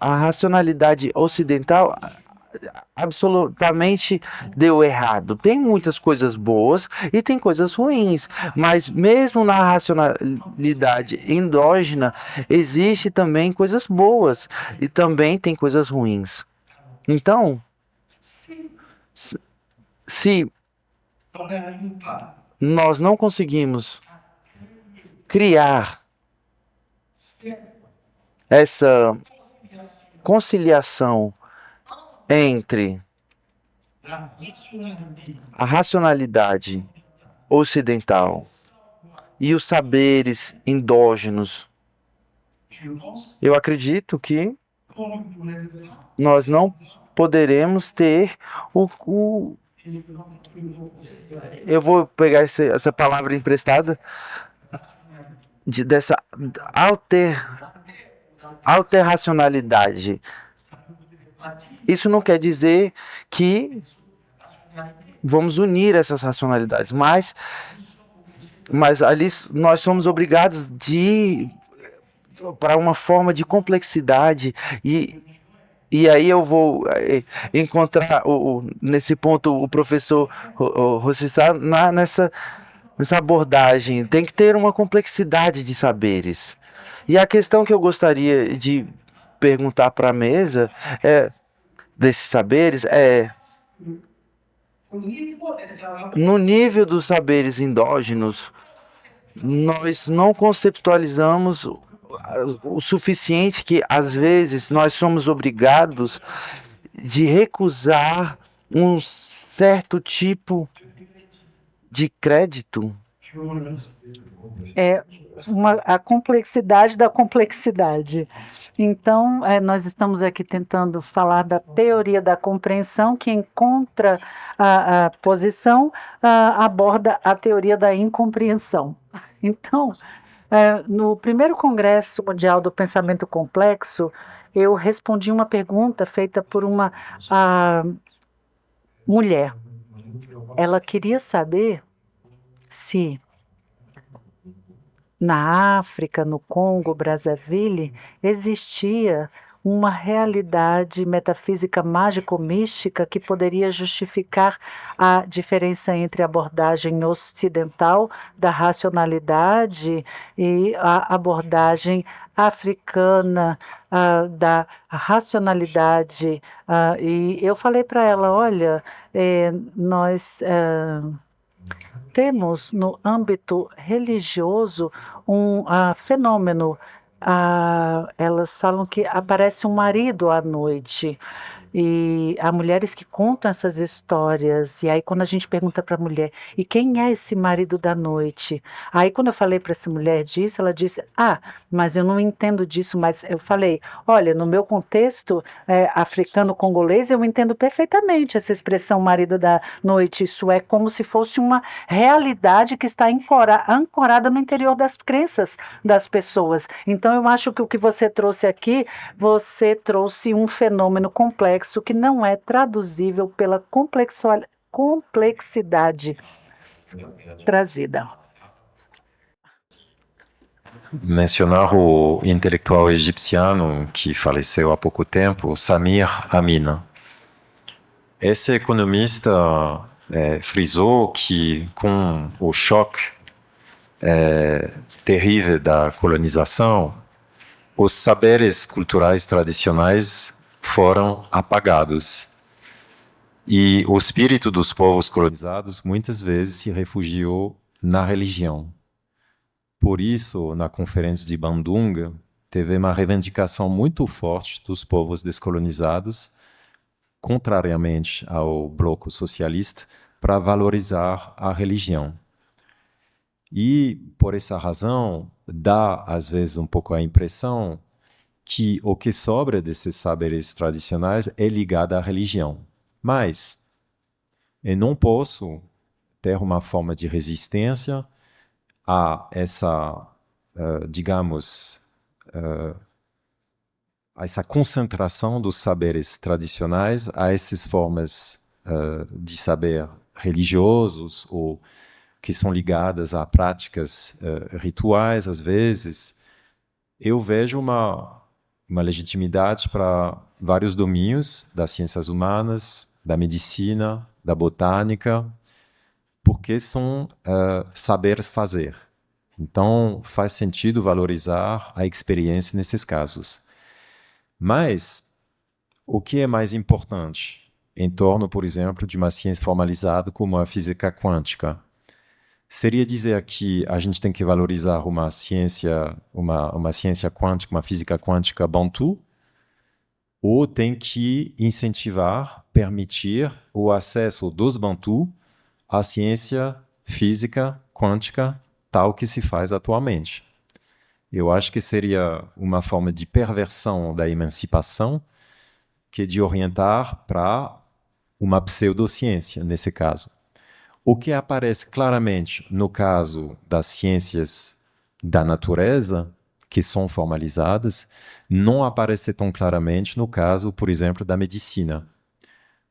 racionalidade ocidental absolutamente deu errado. Tem muitas coisas boas e tem coisas ruins, mas mesmo na racionalidade endógena existe também coisas boas e também tem coisas ruins. Então, se nós não conseguimos criar essa conciliação entre a racionalidade ocidental e os saberes endógenos, eu acredito que nós não poderemos ter eu vou pegar essa palavra emprestada dessa alterracionalidade. Isso não quer dizer que vamos unir essas racionalidades, mas ali nós somos obrigados para uma forma de complexidade e aí eu vou encontrar nesse ponto o professor Rossissá nessa abordagem. Tem que ter uma complexidade de saberes. E a questão que eu gostaria de perguntar para a mesa desses saberes no nível dos saberes endógenos, nós não conceitualizamos o suficiente que, às vezes, nós somos obrigados de recusar um certo tipo de crédito É a complexidade da complexidade. Então, nós estamos aqui tentando falar da teoria da compreensão, que encontra a posição, aborda a teoria da incompreensão. Então, no primeiro Congresso Mundial do Pensamento Complexo, eu respondi uma pergunta feita por uma mulher. Ela queria saber se na África, no Congo, Brazzaville, existia uma realidade metafísica mágico-mística que poderia justificar a diferença entre a abordagem ocidental da racionalidade e a abordagem africana da racionalidade. E eu falei para ela, olha, nós temos no âmbito religioso um fenômeno. Elas falam que aparece um marido à noite. E há mulheres que contam essas histórias. E aí, quando a gente pergunta para a mulher, e quem é esse marido da noite? Aí, quando eu falei para essa mulher disso, ela disse, mas eu não entendo disso. Mas eu falei, olha, no meu contexto africano-congolês, eu entendo perfeitamente essa expressão marido da noite. Isso é como se fosse uma realidade que está ancorada no interior das crenças das pessoas. Então, eu acho que o que você trouxe aqui, você trouxe um fenômeno complexo que não é traduzível pela complexidade trazida. Mencionar o intelectual egipciano que faleceu há pouco tempo, Samir Amina. Esse economista frisou que com o choque terrível da colonização, os saberes culturais tradicionais foram apagados. E o espírito dos povos colonizados muitas vezes se refugiou na religião. Por isso, na conferência de Bandung, teve uma reivindicação muito forte dos povos descolonizados, contrariamente ao bloco socialista, para valorizar a religião. E, por essa razão, dá, às vezes, um pouco a impressão que o que sobra desses saberes tradicionais é ligado à religião. Mas eu não posso ter uma forma de resistência a essa, a essa concentração dos saberes tradicionais, a essas formas de saber religiosos ou que são ligadas a práticas rituais, às vezes. Eu vejo uma legitimidade para vários domínios das ciências humanas, da medicina, da botânica, porque são saberes fazer. Então, faz sentido valorizar a experiência nesses casos. Mas, o que é mais importante em torno, por exemplo, de uma ciência formalizada como a física quântica? Seria dizer que a gente tem que valorizar uma ciência quântica, uma física quântica bantu, ou tem que incentivar, permitir o acesso dos bantu à ciência física quântica tal que se faz atualmente. Eu acho que seria uma forma de perversão da emancipação que de orientar para uma pseudociência, nesse caso. O que aparece claramente no caso das ciências da natureza, que são formalizadas, não aparece tão claramente no caso, por exemplo, da medicina.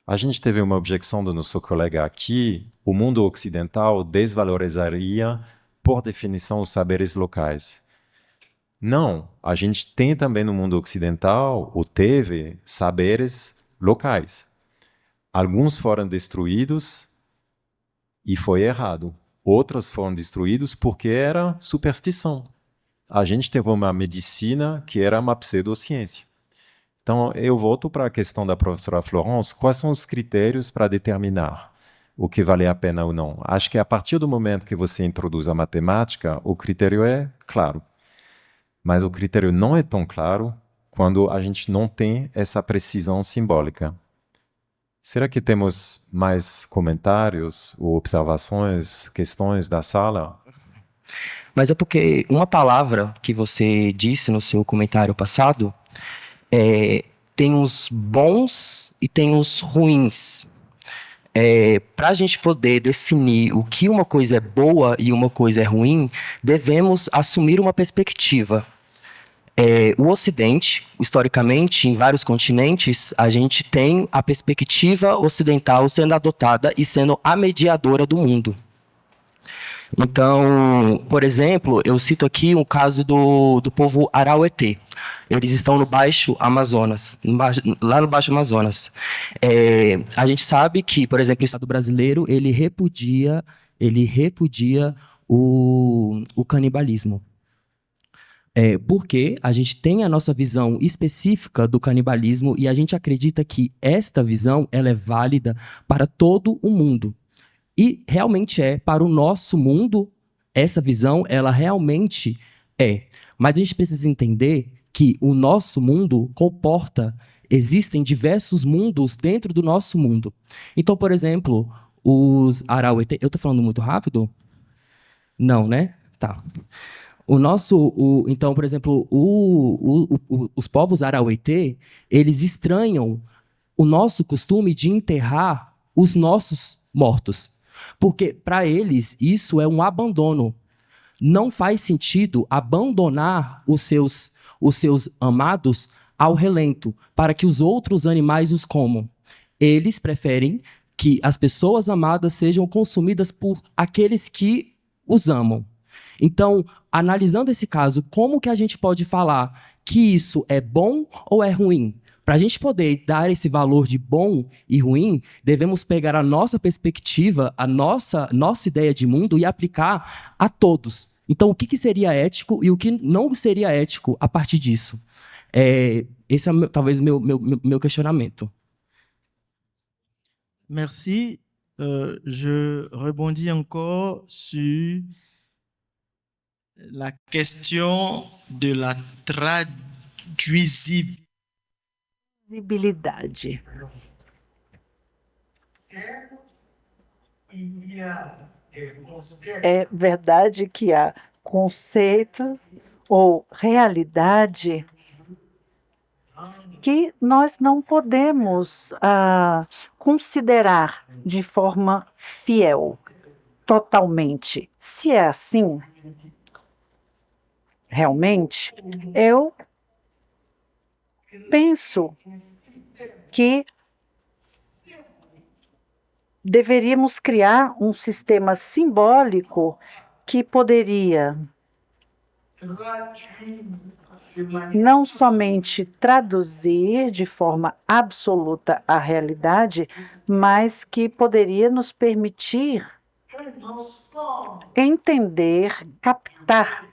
A gente teve uma objeção do nosso colega aqui: o mundo ocidental desvalorizaria, por definição, os saberes locais. Não, a gente tem também no mundo ocidental, ou teve, saberes locais. Alguns foram destruídos e foi errado. Outros foram destruídos porque era superstição. A gente teve uma medicina que era uma pseudociência. Então, eu volto para a questão da professora Florence. Quais são os critérios para determinar o que vale a pena ou não? Acho que a partir do momento que você introduz a matemática, o critério é claro. Mas o critério não é tão claro quando a gente não tem essa precisão simbólica. Será que temos mais comentários ou observações, questões da sala? mas é porque uma palavra que você disse no seu comentário passado tem os bons e tem os ruins. Para a gente poder definir o que uma coisa é boa e uma coisa é ruim, devemos assumir uma perspectiva. O Ocidente, historicamente, em vários continentes, a gente tem a perspectiva ocidental sendo adotada e sendo a mediadora do mundo. Então, por exemplo, eu cito aqui um caso do povo Arauetê. Eles estão no Baixo Amazonas, lá no Baixo Amazonas. A gente sabe que, por exemplo, o Estado brasileiro, ele repudia o canibalismo. Porque a gente tem a nossa visão específica do canibalismo e a gente acredita que esta visão ela é válida para todo o mundo. E realmente para o nosso mundo, essa visão, ela realmente é. Mas a gente precisa entender que o nosso mundo existem diversos mundos dentro do nosso mundo. Então, por exemplo, os Arauetê... Eu estou falando muito rápido? Não, né? Tá. Então, por exemplo, os povos Arauetê, eles estranham o nosso costume de enterrar os nossos mortos. Porque, para eles, isso é um abandono. Não faz sentido abandonar os seus amados ao relento, para que os outros animais os comam. Eles preferem que as pessoas amadas sejam consumidas por aqueles que os amam. Então, analisando esse caso, como que a gente pode falar que isso é bom ou é ruim? Para a gente poder dar esse valor de bom e ruim, devemos pegar a nossa perspectiva, a nossa ideia de mundo e aplicar a todos. Então, o que seria ético e o que não seria ético a partir disso? Esse é talvez meu questionamento. Merci. Je rebondis encore sur la question de la traduisibilité. Visibilidade. É verdade que há conceito ou realidade que nós não podemos considerar de forma fiel, totalmente. Se é assim, realmente, eu penso que deveríamos criar um sistema simbólico que poderia não somente traduzir de forma absoluta a realidade, mas que poderia nos permitir entender, captar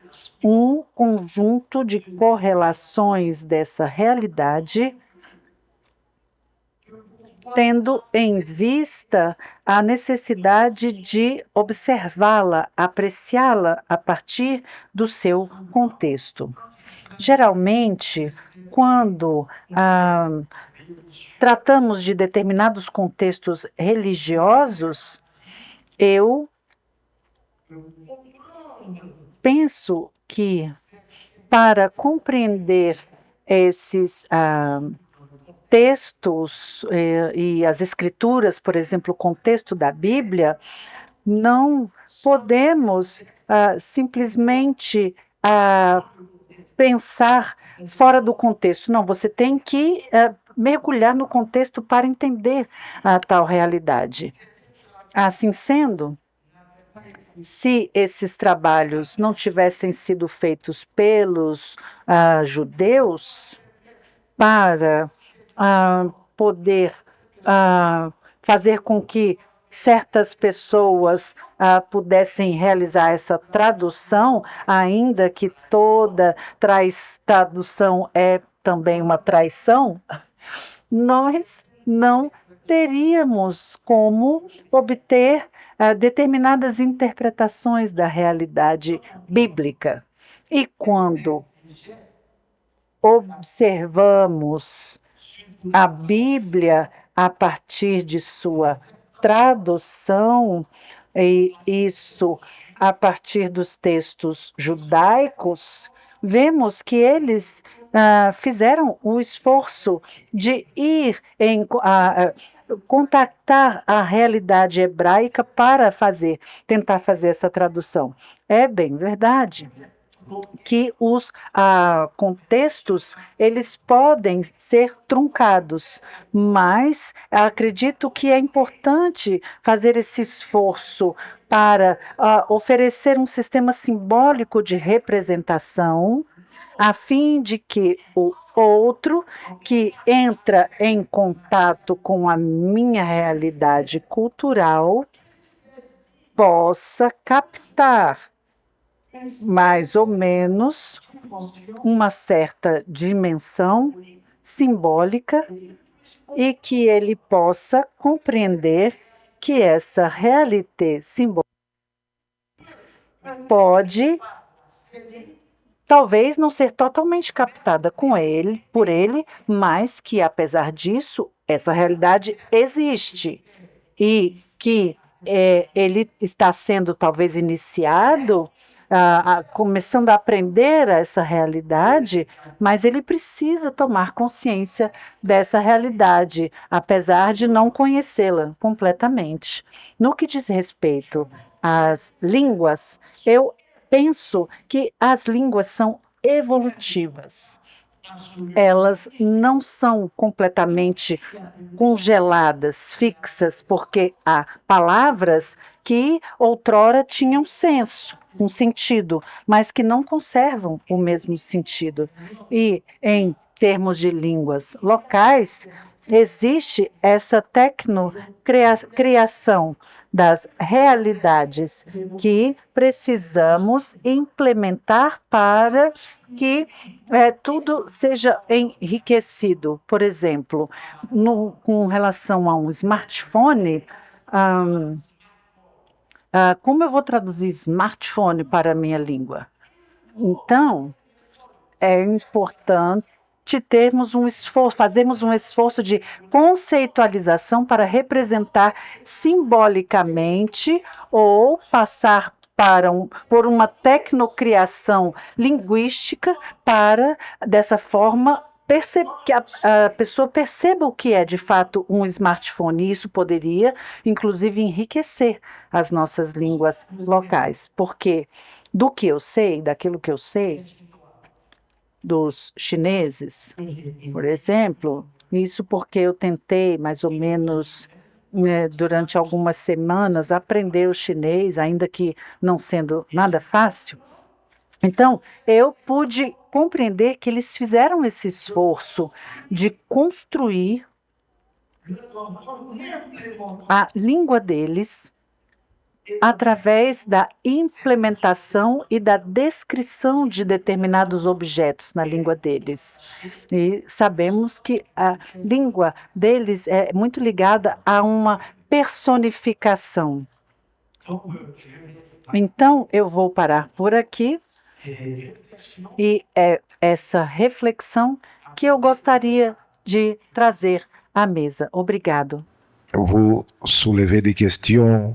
um conjunto de correlações dessa realidade, tendo em vista a necessidade de observá-la, apreciá-la a partir do seu contexto. Geralmente, quando tratamos de determinados contextos religiosos, eu penso que para compreender esses textos e as escrituras, por exemplo, o contexto da Bíblia, não podemos simplesmente pensar fora do contexto. Não, você tem que mergulhar no contexto para entender a tal realidade. Assim sendo, se esses trabalhos não tivessem sido feitos pelos judeus para poder fazer com que certas pessoas pudessem realizar essa tradução, ainda que toda tradução é também uma traição, nós não teríamos como obter determinadas interpretações da realidade bíblica. E quando observamos a Bíblia a partir de sua tradução, e isso a partir dos textos judaicos, vemos que eles fizeram o esforço de ir contactar a realidade hebraica para tentar fazer essa tradução. É bem verdade que os contextos eles podem ser truncados, mas acredito que é importante fazer esse esforço para oferecer um sistema simbólico de representação, a fim de que o outro que entra em contato com a minha realidade cultural possa captar mais ou menos uma certa dimensão simbólica e que ele possa compreender que essa realidade simbólica pode talvez não ser totalmente captada por ele, mas que apesar disso, essa realidade existe e que ele está sendo talvez iniciado começando a aprender essa realidade, mas ele precisa tomar consciência dessa realidade, apesar de não conhecê-la completamente. No que diz respeito às línguas, eu penso que as línguas são evolutivas. Elas não são completamente congeladas, fixas, porque há palavras que outrora tinham um sentido, mas que não conservam o mesmo sentido. E em termos de línguas locais, existe essa criação das realidades que precisamos implementar para que tudo seja enriquecido. Por exemplo, com relação a um smartphone, como eu vou traduzir smartphone para a minha língua? Então, é importante fazermos um esforço de conceitualização para representar simbolicamente ou passar por uma tecnocriação linguística para, dessa forma, que a pessoa perceba o que é de fato um smartphone. E isso poderia, inclusive, enriquecer as nossas línguas locais, porque daquilo que eu sei, dos chineses, por exemplo, isso porque eu tentei mais ou menos durante algumas semanas aprender o chinês, ainda que não sendo nada fácil. Então, eu pude compreender que eles fizeram esse esforço de construir a língua deles através da implementação e da descrição de determinados objetos na língua deles. E sabemos que a língua deles é muito ligada a uma personificação. Então, eu vou parar por aqui e é essa reflexão que eu gostaria de trazer à mesa. Obrigado. Vous soulevez des questions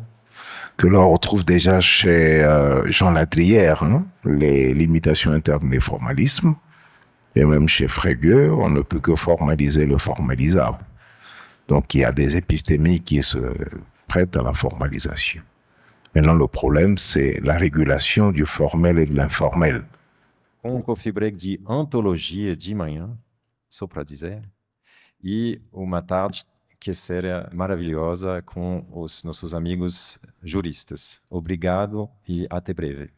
que l'on retrouve déjà chez Jean Ladrière, hein, les limitations internes des formalismes, et même chez Frege, on ne peut que formaliser le formalisable. Donc il y a des épistémies qui se prêtent à la formalisation. Maintenant, le problème, c'est la régulation du formel et de l'informel. Com o coffee break de antologia de manhã, só para dizer, e uma tarde que seria maravilhosa com os nossos amigos juristas. Obrigado e até breve.